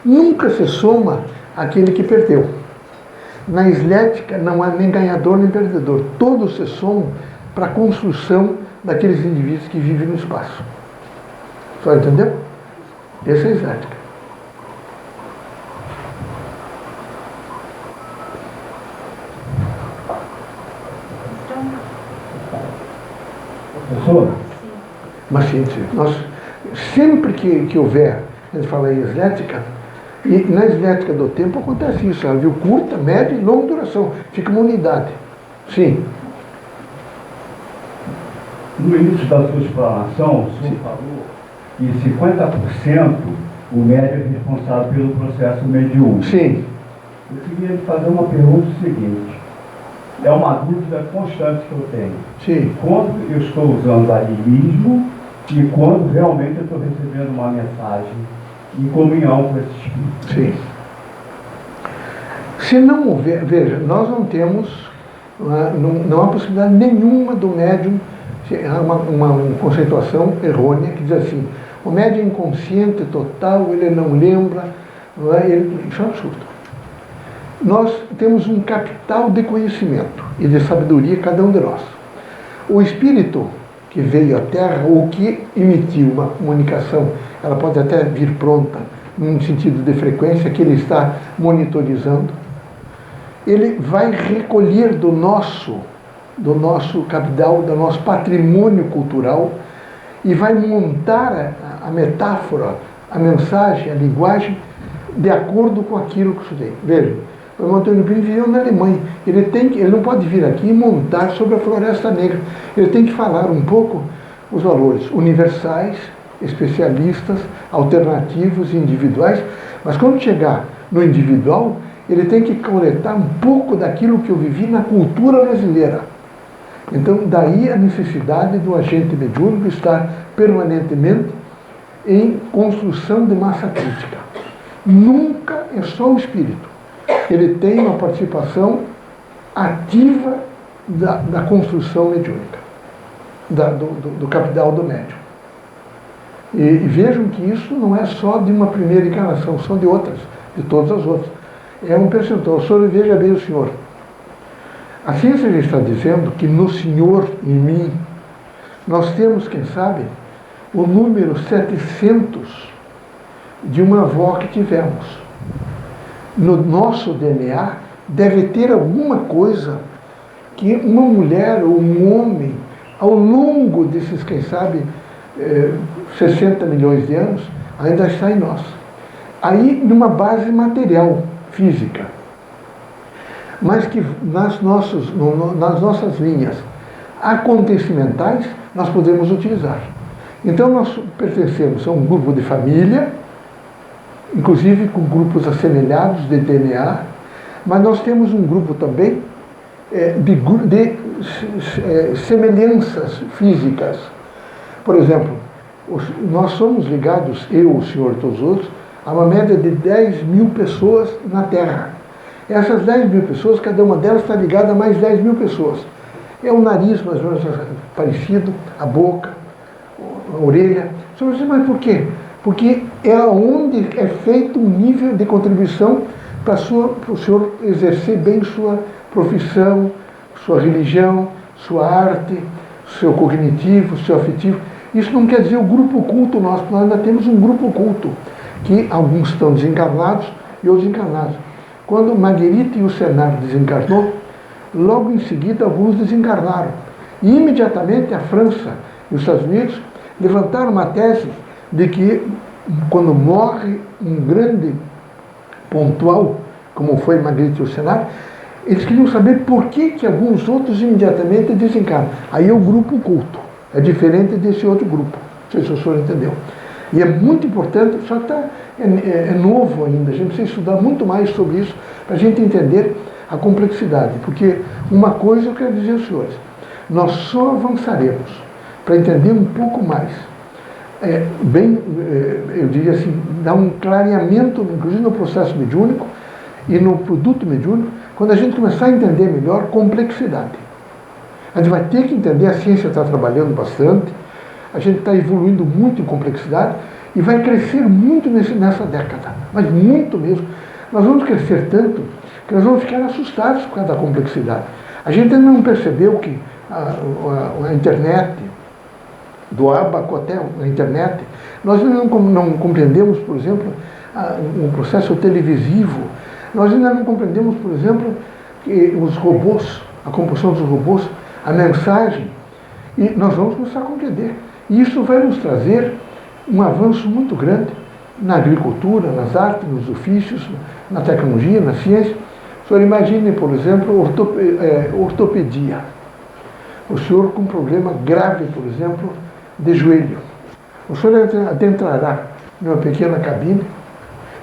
Speaker 1: nunca se soma àquele que perdeu. Na eslética não há nem ganhador nem perdedor. Todos se somam para a construção daqueles indivíduos que vivem no espaço. Só entendeu? Essa é a eslética.
Speaker 3: Professor?
Speaker 1: Mas sim, nós, sempre que houver, a gente fala em eslética, e na eslética do tempo acontece isso, ela viu curta, média e longa duração, fica uma unidade. Sim.
Speaker 3: No início da sua explanação, o senhor falou que 50% o médium é responsável pelo processo mediúnico.
Speaker 1: Sim.
Speaker 3: Eu queria lhe fazer uma pergunta seguinte. É uma dúvida constante que eu tenho.
Speaker 1: Sim.
Speaker 3: Quando eu estou usando animismo e quando realmente eu estou recebendo uma mensagem em comunhão com esse espírito.
Speaker 1: Sim. Se não houver, veja, nós não temos, não há possibilidade nenhuma do médium, há uma conceituação errônea que diz assim, o médium é inconsciente total, ele não lembra, não é? Isso é um absurdo. Nós temos um capital de conhecimento e de sabedoria, cada um de nós. O espírito que veio à Terra ou que emitiu uma comunicação, ela pode até vir pronta, num sentido de frequência que ele está monitorizando, ele vai recolher do nosso capital, do nosso patrimônio cultural e vai montar a metáfora, a mensagem, a linguagem, de acordo com aquilo que estudei. Veja, o irmão Antônio Pires viveu na Alemanha. Ele não pode vir aqui e montar sobre a Floresta Negra. Ele tem que falar um pouco os valores universais, especialistas, alternativos e individuais, mas quando chegar no individual, ele tem que coletar um pouco daquilo que eu vivi na cultura brasileira. Então, daí a necessidade do agente mediúnico estar permanentemente em construção de massa crítica. Nunca é só o espírito. Ele tem uma participação ativa da construção mediúnica, do capital do médium. E vejam que isso não é só de uma primeira encarnação, são de outras, de todas as outras. É um percentual. O senhor, veja bem o senhor. A ciência já está dizendo que no senhor, em mim, nós temos, quem sabe, o número 700 de uma avó que tivemos. No nosso DNA deve ter alguma coisa que uma mulher ou um homem, ao longo desses, quem sabe, 60 milhões de anos, ainda está em nós. Aí, numa base material, física. Mas que nas nossas linhas acontecimentais nós podemos utilizar. Então nós pertencemos a um grupo de família, inclusive com grupos assemelhados de DNA, mas nós temos um grupo também de semelhanças físicas. Por exemplo, nós somos ligados, eu, o senhor e todos os outros, a uma média de 10 mil pessoas na Terra. Essas 10 mil pessoas, cada uma delas está ligada a mais 10 mil pessoas. É o nariz mais ou menos parecido, a boca, a orelha. Mas por quê? Porque é onde é feito um nível de contribuição para o senhor exercer bem sua profissão, sua religião, sua arte, seu cognitivo, seu afetivo. Isso não quer dizer o grupo oculto nosso, nós ainda temos um grupo oculto, que alguns estão desencarnados e outros encarnados. Quando Marguerite Yourcenar desencarnou, logo em seguida alguns desencarnaram. E imediatamente a França e os Estados Unidos levantaram uma tese de que quando morre um grande pontual, como foi Marguerite Yourcenar, eles queriam saber por que alguns outros imediatamente desencarnam. Aí é o grupo oculto, é diferente desse outro grupo. Não sei se o senhor entendeu. E é muito importante, só que é novo ainda, a gente precisa estudar muito mais sobre isso para a gente entender a complexidade. Porque uma coisa eu quero dizer aos senhores, nós só avançaremos para entender um pouco mais, eu diria assim, dar um clareamento, inclusive no processo mediúnico e no produto mediúnico, quando a gente começar a entender melhor complexidade. A gente vai ter que entender, a ciência está trabalhando bastante, a gente está evoluindo muito em complexidade e vai crescer muito nessa década, mas muito mesmo. Nós vamos crescer tanto que nós vamos ficar assustados por causa da complexidade. A gente ainda não percebeu que a internet, do ábaco até a internet, nós ainda não compreendemos, por exemplo, o processo televisivo, nós ainda não compreendemos, por exemplo, que os robôs, a composição dos robôs, a mensagem, e nós vamos começar a compreender. E isso vai nos trazer um avanço muito grande na agricultura, nas artes, nos ofícios, na tecnologia, na ciência. O senhor imagine, por exemplo, ortopedia. O senhor com um problema grave, por exemplo, de joelho. O senhor adentrará numa pequena cabine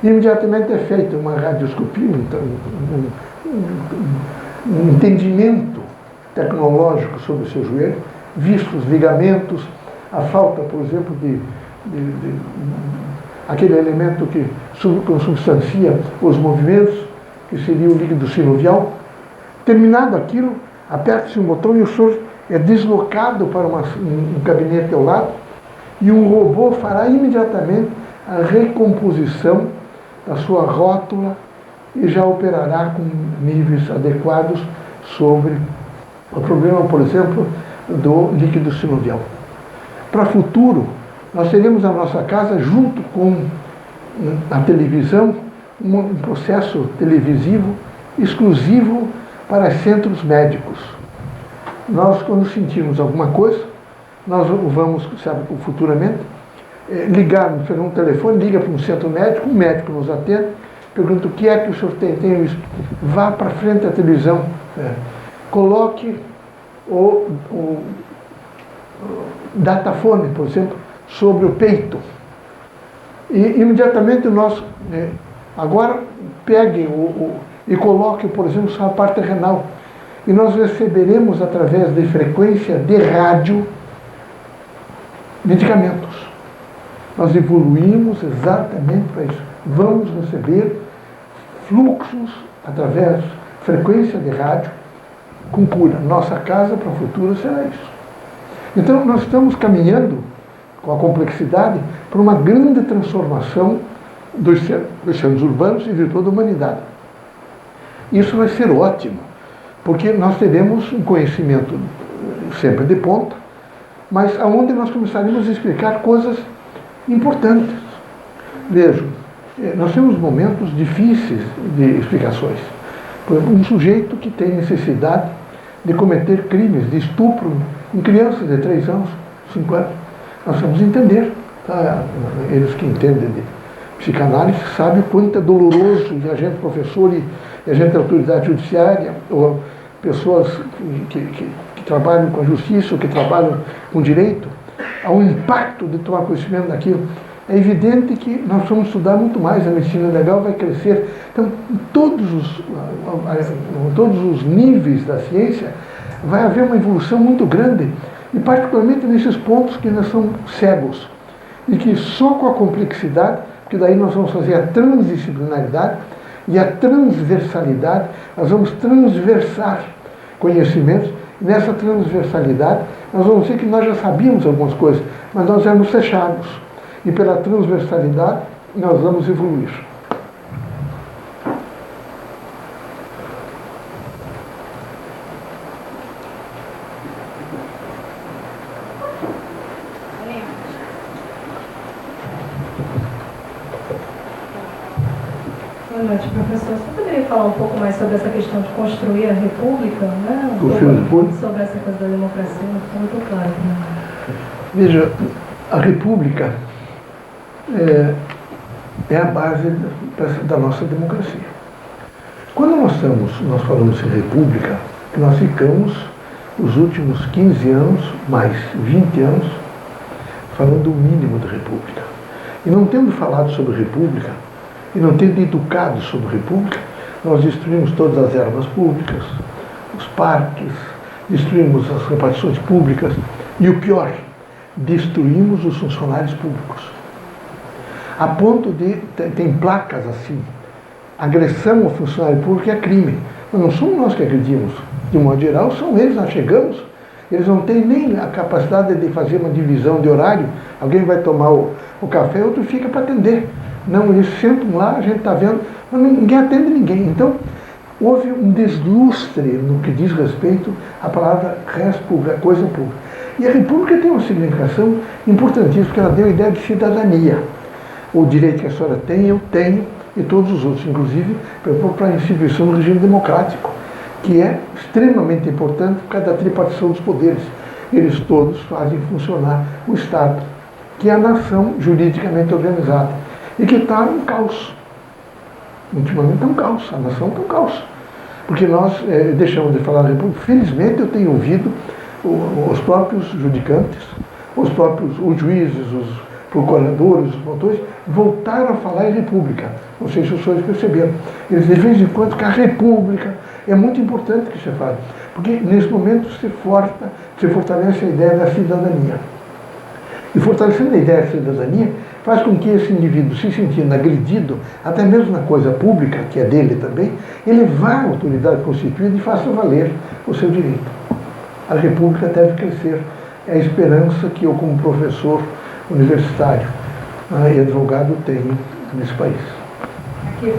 Speaker 1: e imediatamente é feita uma radioscopia, um entendimento tecnológico sobre o seu joelho, vistos os ligamentos, a falta, por exemplo, de aquele elemento que consubstancia os movimentos, que seria o líquido sinovial. Terminado aquilo, aperta-se um botão e o senhor é deslocado para um gabinete ao lado e um robô fará imediatamente a recomposição da sua rótula e já operará com níveis adequados sobre o problema, por exemplo, do líquido sinovial. Para o futuro, nós teremos na nossa casa, junto com a televisão, um processo televisivo exclusivo para centros médicos. Nós, quando sentirmos alguma coisa, nós vamos, futuramente, ligar, pegar um telefone, liga para um centro médico, um médico nos atende, pergunta o que é que o senhor tem, tenho isso. Vá para frente da televisão, coloque o datafone, por exemplo, sobre o peito. E imediatamente nós, agora pegue e coloque, por exemplo, sua parte renal. E nós receberemos, através de frequência de rádio, medicamentos. Nós evoluímos exatamente para isso. Vamos receber fluxos através de frequência de rádio com cura. Nossa casa para o futuro será isso. Então, nós estamos caminhando com a complexidade para uma grande transformação dos centros urbanos e de toda a humanidade. Isso vai ser ótimo, porque nós teremos um conhecimento sempre de ponta, mas aonde nós começaremos a explicar coisas importantes. Vejam, nós temos momentos difíceis de explicações. Por exemplo, um sujeito que tem necessidade de cometer crimes de estupro em crianças de 3 anos, 5 anos. Nós vamos entender. Tá? Eles que entendem de psicanálise sabem o quanto é doloroso, e a gente professor e a gente autoridade judiciária, ou pessoas que trabalham com a justiça, ou que trabalham com direito, ao impacto de tomar conhecimento daquilo. É evidente que nós vamos estudar muito mais, a medicina legal vai crescer. Então, em todos os níveis da ciência, vai haver uma evolução muito grande, e particularmente nesses pontos que ainda são cegos, e que só com a complexidade, porque daí nós vamos fazer a transdisciplinaridade e a transversalidade, nós vamos transversar conhecimentos, e nessa transversalidade nós vamos ver que nós já sabíamos algumas coisas, mas nós éramos fechados. E pela transversalidade, nós vamos evoluir.
Speaker 2: Boa noite, professor. Você poderia falar um pouco mais sobre essa questão de construir a república? Né? Sobre essa coisa da democracia, não ficou muito claro. Né?
Speaker 1: Veja, a república é a base da nossa democracia. Quando nós falamos em república, nós ficamos os últimos 15 anos, mais 20 anos, falando o mínimo de república. E não tendo falado sobre república, e não tendo educado sobre república, nós destruímos todas as ervas públicas, os parques, destruímos as repartições públicas, e o pior, destruímos os funcionários públicos. A ponto de, tem placas assim, agressão ao funcionário público é crime. Mas não somos nós que agredimos. De modo geral, são eles, nós chegamos, eles não têm nem a capacidade de fazer uma divisão de horário. Alguém vai tomar o café, outro fica para atender. Não, eles sentam lá, a gente está vendo, mas ninguém atende ninguém. Então, houve um deslustre no que diz respeito à palavra res pública, coisa pública. E a república tem uma significação importantíssima, porque ela deu a ideia de cidadania. O direito que a senhora tem, eu tenho, e todos os outros, inclusive para a instituição do regime democrático, que é extremamente importante por causa da tripartição dos poderes. Eles todos fazem funcionar o Estado, que é a nação juridicamente organizada, e que está um caos. Ultimamente está um caos, a nação está um caos. Porque nós deixamos de falar da república. Felizmente eu tenho ouvido os próprios judicantes, os juízes, os procuradores, os promotores, voltaram a falar em república. Não sei se os senhores perceberam. Eles, de vez em quando, que a república é muito importante que se fale, porque nesse momento se fortalece a ideia da cidadania. E fortalecendo a ideia da cidadania, faz com que esse indivíduo, se sentindo agredido, até mesmo na coisa pública, que é dele também, ele vá à autoridade constituída e faça valer o seu direito. A república deve crescer. É a esperança que eu, como professor universitário e advogado, tenho nesse país.
Speaker 2: Aqui,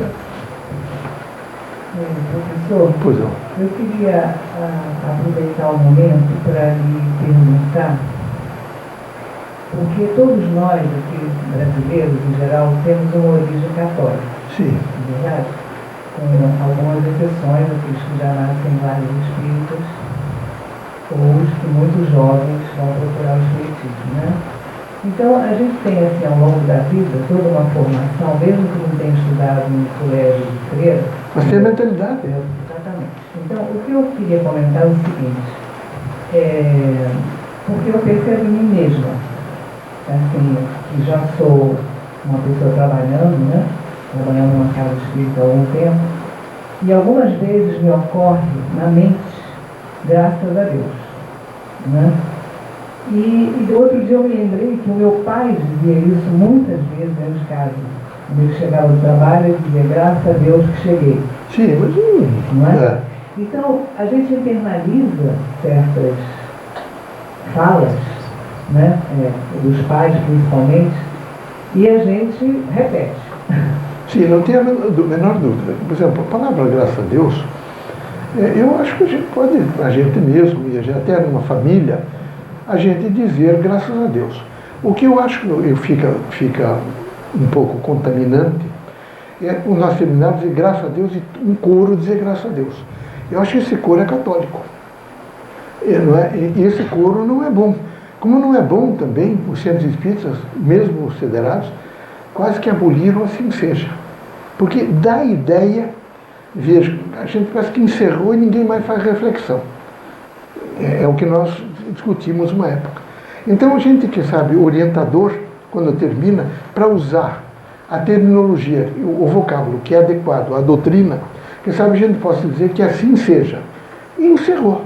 Speaker 4: professor,
Speaker 1: pois não.
Speaker 4: Eu queria aproveitar o momento para lhe perguntar, porque todos nós, aqui brasileiros em geral, temos uma origem católica.
Speaker 1: Sim.
Speaker 4: Verdade? Com algumas exceções, aqueles que já nascem em lares espíritas, ou os que muito jovens vão procurar o espiritismo, né? Então, a gente tem, assim, ao longo da vida, toda uma formação, mesmo que não tenha estudado no colégio de freira.
Speaker 1: Mas tem a mentalidade.
Speaker 4: Exatamente. Então, o que eu queria comentar é o seguinte, porque eu percebo em mim mesma, assim, que já sou uma pessoa trabalhando, né? Trabalhando numa casa espírita há algum tempo, e algumas vezes me ocorre na mente, graças a Deus, né? E outro dia eu me lembrei que o meu pai dizia isso muitas vezes dentro de casa. Quando ele chegava do trabalho, ele dizia, graças a Deus que cheguei.
Speaker 1: Sim, mas
Speaker 4: não é? Então, a gente internaliza certas falas, né? Dos pais principalmente, e a gente repete.
Speaker 1: Sim, não tem a menor dúvida. Por exemplo, a palavra graças a Deus, eu acho que a gente pode, a gente mesmo, e a gente, até numa família, a gente dizer graças a Deus. O que eu acho que fica um pouco contaminante é nós terminarmos de dizer graças a Deus e um coro dizer graças a Deus. Eu acho que esse coro é católico. Não é? E esse coro não é bom. Como não é bom também, os centros espíritas, mesmo os federados, quase que aboliram assim seja. Porque dá a ideia, veja, a gente parece que encerrou e ninguém mais faz reflexão. É o que nós discutimos uma época. Então a gente que sabe, orientador, quando termina, para usar a terminologia, o vocábulo que é adequado à doutrina, que sabe a gente possa dizer que assim seja. E encerrou.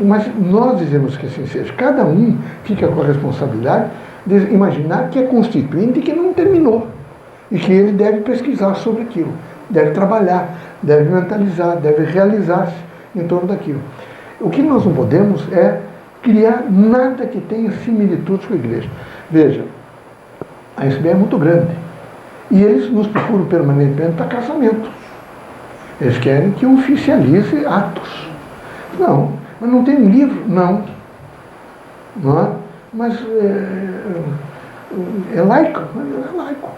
Speaker 1: Mas nós dizemos que assim seja. Cada um fica com a responsabilidade de imaginar que é constituinte e que não terminou. E que ele deve pesquisar sobre aquilo, deve trabalhar, deve mentalizar, deve realizar-se em torno daquilo. O que nós não podemos é criar nada que tenha similitudes com a igreja. Veja, a SBE é muito grande. E eles nos procuram permanentemente para casamento. Eles querem que eu oficialize atos. Não, mas não tem um livro? Não. Não é? Mas é laico? É laico.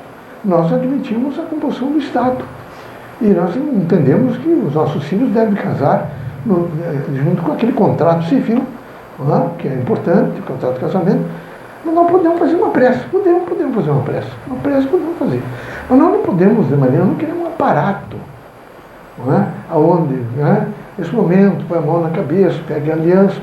Speaker 1: Nós admitimos a composição do Estado. E nós entendemos que os nossos filhos devem casar junto com aquele contrato civil, que é importante, o contrato de casamento. Mas nós podemos fazer uma prece. Podemos fazer uma prece. Uma prece podemos fazer. Mas nós não podemos, de maneira, não queremos um aparato. Aonde, nesse momento, põe a mão na cabeça, pega a aliança.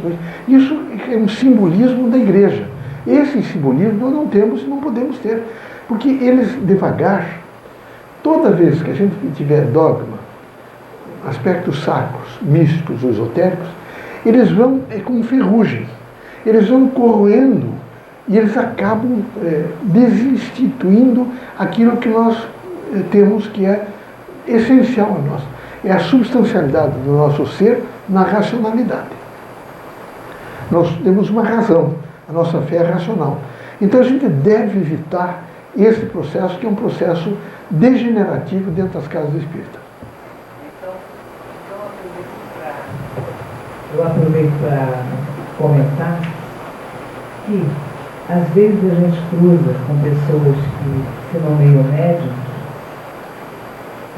Speaker 1: Isso é um simbolismo da igreja. Esse simbolismo nós não temos e não podemos ter. Porque eles, devagar, toda vez que a gente tiver dogma, aspectos sacros, místicos, esotéricos, eles vão, como ferrugem, eles vão corroendo e eles acabam desinstituindo aquilo que nós temos que é essencial a nós. É a substancialidade do nosso ser na racionalidade. Nós temos uma razão, a nossa fé é racional. Então a gente deve evitar esse processo, que é um processo degenerativo dentro das casas espíritas.
Speaker 4: Eu aproveito para comentar que às vezes a gente cruza com pessoas que se nomeiam médiums,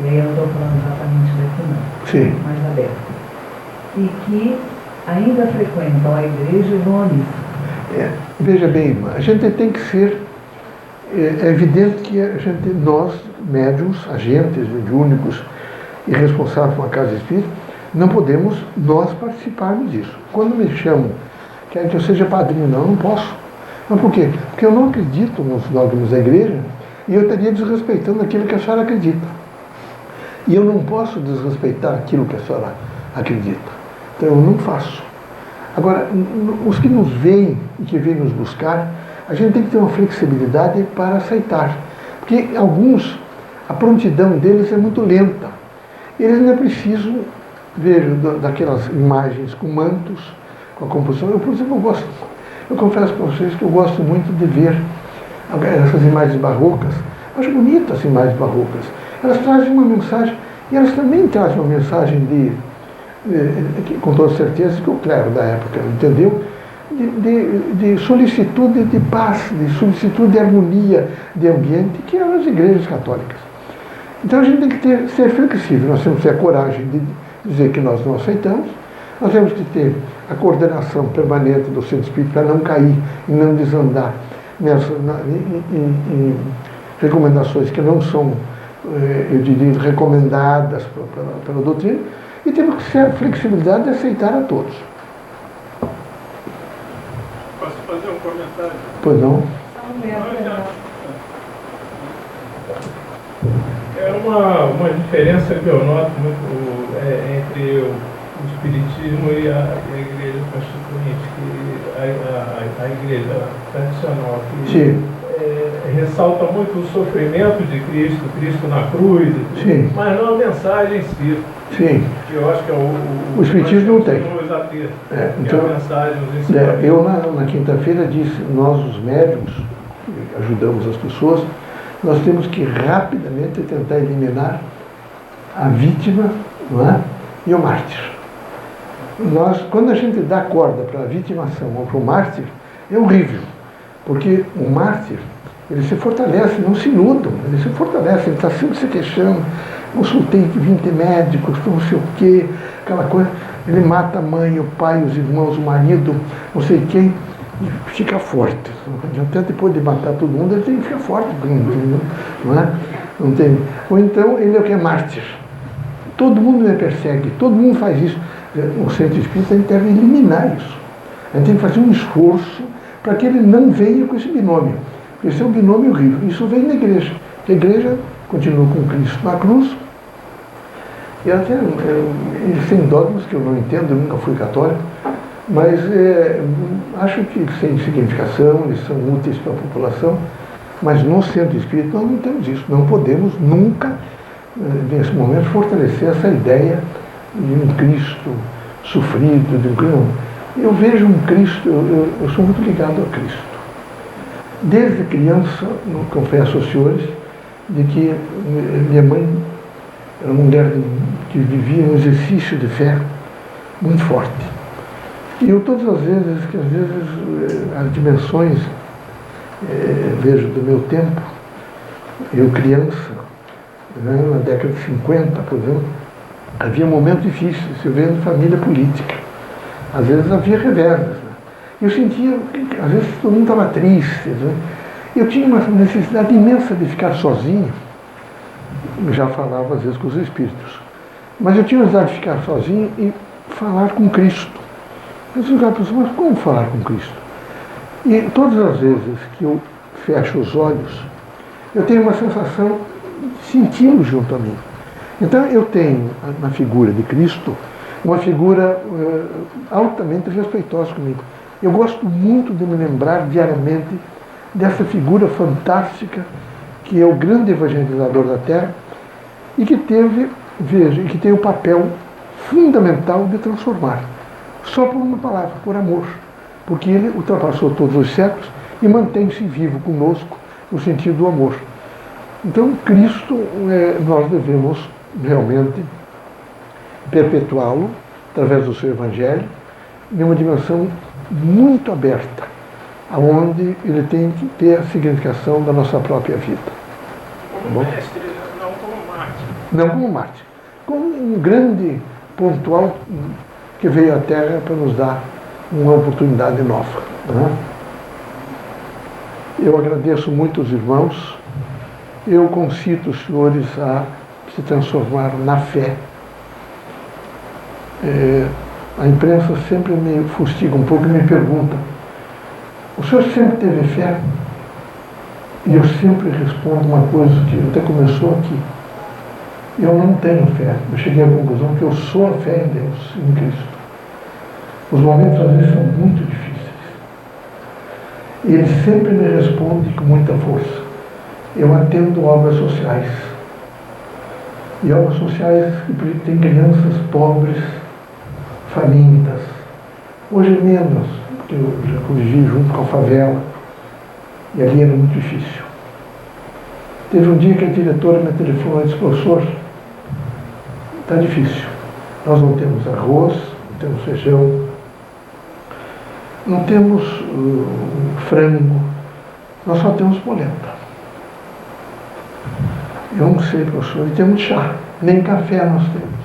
Speaker 4: e aí eu não estou falando exatamente daqui não,
Speaker 1: sim,
Speaker 4: mais aberto, e que ainda frequentam a igreja e vão à missa.
Speaker 1: Veja bem, irmã, a gente tem que ser, é evidente que nós, médiums, agentes mediúnicos e responsáveis por uma casa espírita, não podemos nós participarmos disso. Quando me chamam, querem que eu seja padrinho, não posso. Mas por quê? Porque eu não acredito nos dogmas da igreja e eu estaria desrespeitando aquilo que a senhora acredita. E eu não posso desrespeitar aquilo que a senhora acredita. Então eu não faço. Agora, os que nos veem e que vêm nos buscar, a gente tem que ter uma flexibilidade para aceitar. Porque alguns, a prontidão deles é muito lenta. Eles não precisam, vejo, daquelas imagens com mantos, com a composição. Eu, por exemplo, eu confesso para vocês que eu gosto muito de ver essas imagens barrocas. Acho bonitas as imagens barrocas. Elas trazem uma mensagem, e elas também trazem uma mensagem com toda certeza, que o clero da época entendeu, de solicitude de paz, de solicitude de harmonia de ambiente, que eram as igrejas católicas. Então a gente tem que ser flexível, nós temos que ter a coragem de dizer que nós não aceitamos, Nós temos que ter a coordenação permanente do centro espírita para não cair e não desandar em recomendações que não são, eu diria, recomendadas pela doutrina, e temos que ter a flexibilidade de aceitar a todos.
Speaker 5: Posso fazer um comentário?
Speaker 1: Pois não?
Speaker 5: É uma diferença que eu noto muito entre o Espiritismo e a Igreja Constituinte, que a Igreja tradicional, que ressalta muito o sofrimento de Cristo, Cristo na cruz,
Speaker 1: Sim.
Speaker 5: Mas não a mensagem em si.
Speaker 1: Sim.
Speaker 5: Que eu acho que
Speaker 1: o Espiritismo não tem.
Speaker 5: Então, a mensagem, os ensinamentos.
Speaker 1: Eu, na quinta-feira, disse, nós, os médiuns, que ajudamos as pessoas, nós temos que rapidamente tentar eliminar a vítima, não é? E o mártir. Quando a gente dá corda para a vitimação ou para o mártir, é horrível, porque o mártir, ele se fortalece, não se iludam, ele se fortalece, ele está sempre se queixando, consultei 20 médicos, não sei o quê, aquela coisa, ele mata a mãe, o pai, os irmãos, o marido, não sei quem, e fica forte. Até depois de matar todo mundo, ele tem que ficar forte, não é? Não tem. Ou então, ele é o que é mártir. Todo mundo me persegue, todo mundo faz isso. No centro espírita, a gente deve eliminar isso. A gente tem que fazer um esforço para que ele não venha com esse binômio. Esse é um binômio horrível. Isso vem da igreja. A igreja continua com Cristo na cruz. E até eles têm dogmas que eu não entendo, eu nunca fui católico, mas acho que sem significação, eles são úteis para a população, mas no centro espírita nós não temos isso. Não podemos nunca, nesse momento, fortalecer essa ideia de um Cristo sofrido, de um Cristo. Eu vejo um Cristo, eu sou muito ligado a Cristo. Desde criança, confesso aos senhores, de que minha mãe era uma mulher que vivia um exercício de fé muito forte. E eu todas as vezes, as dimensões, vejo do meu tempo, eu criança, né, na década de 50, por exemplo, havia momentos difíceis, eu venho de família política. Às vezes havia reveses. Né? Eu sentia, às vezes todo mundo estava triste. Né? Eu tinha uma necessidade imensa de ficar sozinho. Eu já falava às vezes com os espíritos. Mas eu tinha necessidade de ficar sozinho e falar com Cristo. Eu disse, mas como falar com Cristo? E todas as vezes que eu fecho os olhos, eu tenho uma sensação de senti-lo junto a mim. Então eu tenho na figura de Cristo uma figura altamente respeitosa comigo. Eu gosto muito de me lembrar diariamente dessa figura fantástica que é o grande evangelizador da Terra e que que tem o papel fundamental de transformar. Só por uma palavra, por amor. Porque ele ultrapassou todos os séculos e mantém-se vivo conosco no sentido do amor. Então, Cristo, nós devemos realmente perpetuá-lo através do seu Evangelho em uma dimensão muito aberta, onde ele tem que ter a significação da nossa própria vida.
Speaker 5: Como mestre, não como mártir.
Speaker 1: Não como mártir. Como um grande pontual que veio à Terra para nos dar uma oportunidade nova. Né? Eu agradeço muito os irmãos. Eu concito os senhores a se transformar na fé. A imprensa sempre me fustiga um pouco e me pergunta: o senhor sempre teve fé? E eu sempre respondo uma coisa que até começou aqui. Eu não tenho fé. Eu cheguei à conclusão que eu sou a fé em Deus, em Cristo. Os momentos às vezes são muito difíceis. E ele sempre me responde com muita força. Eu atendo obras sociais. E obras sociais que têm crianças pobres, famintas. Hoje é menos, porque eu já convivi junto com a favela. E ali era muito difícil. Teve um dia que a diretora me telefonou e disse: professor, está difícil. Nós não temos arroz, não temos feijão, não temos frango, nós só temos polenta. Eu não sei, professor, e temos chá, nem café nós temos.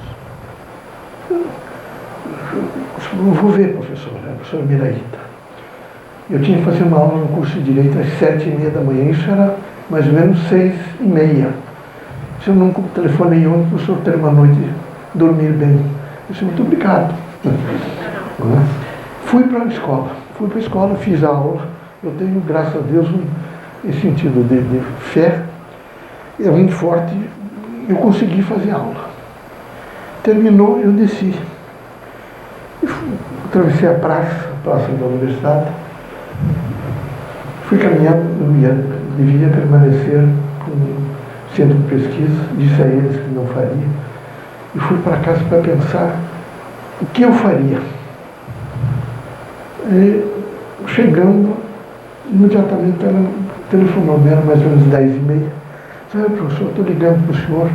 Speaker 1: Eu vou ver, professora, a professora Miraíta. Eu tinha que fazer uma aula no curso de Direito às 7h30 da manhã, isso era mais ou menos 6h30. Se eu não telefonei ontem, para o senhor ter uma noite dormir bem. Eu disse, muito obrigado. Fui para a escola, fiz a aula. Eu tenho, graças a Deus, esse sentido de fé é muito forte. Eu consegui fazer a aula. Terminou, eu desci. Atravessei a praça da universidade. Fui caminhando, devia permanecer no centro de pesquisa, disse a eles que não faria. E fui para casa para pensar o que eu faria. E, chegando, imediatamente ela telefonou, era mais ou menos 10h30. Disse, professor, estou ligando para o senhor,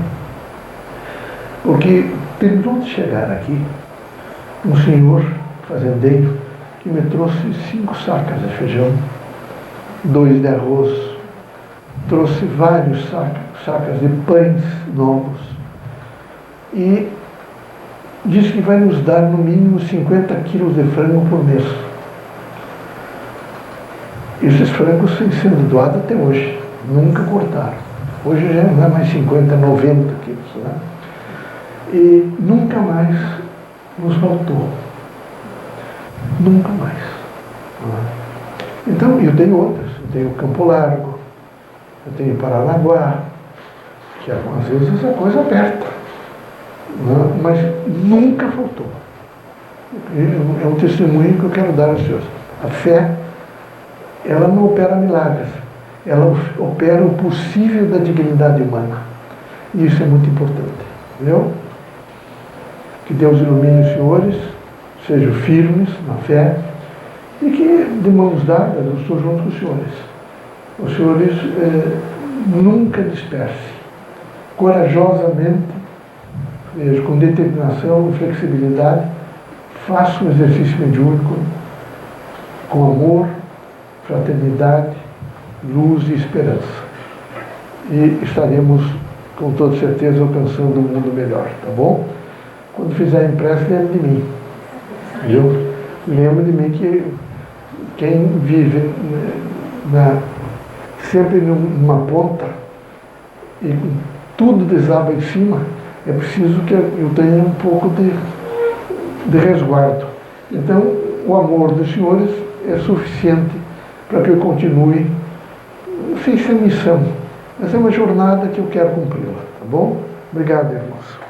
Speaker 1: porque terminou de chegar aqui um senhor fazendeiro que me trouxe 5 sacas de feijão, 2 de arroz, trouxe vários sacas de pães novos e disse que vai nos dar no mínimo 50 quilos de frango por mês. Esses frangos têm sendo doados até hoje, nunca cortaram. Hoje já não é mais 50, 90 quilos, né? E nunca mais nos faltou. Nunca mais. Então, eu tenho outras. Eu tenho Campo Largo, eu tenho Paranaguá, que algumas vezes a coisa aperta. Mas nunca faltou. É um testemunho que eu quero dar aos senhores. A fé, ela não opera milagres. Ela opera o possível da dignidade humana. E isso é muito importante. Entendeu? Que Deus ilumine os senhores, sejam firmes na fé, e que, de mãos dadas, eu estou junto com os senhores. Os senhores nunca dispersem, corajosamente, com determinação e flexibilidade, façam um exercício mediúnico com amor, fraternidade, luz e esperança. E estaremos, com toda certeza, alcançando um mundo melhor, tá bom? Quando fizer impresso, lembre de mim. Viu? Lembre de mim que quem vive sempre numa ponta e tudo desaba em cima, é preciso que eu tenha um pouco de resguardo. Então, o amor dos senhores é suficiente para que eu continue, sem ser missão, mas é uma jornada que eu quero cumpri-la, tá bom? Obrigado, irmãos.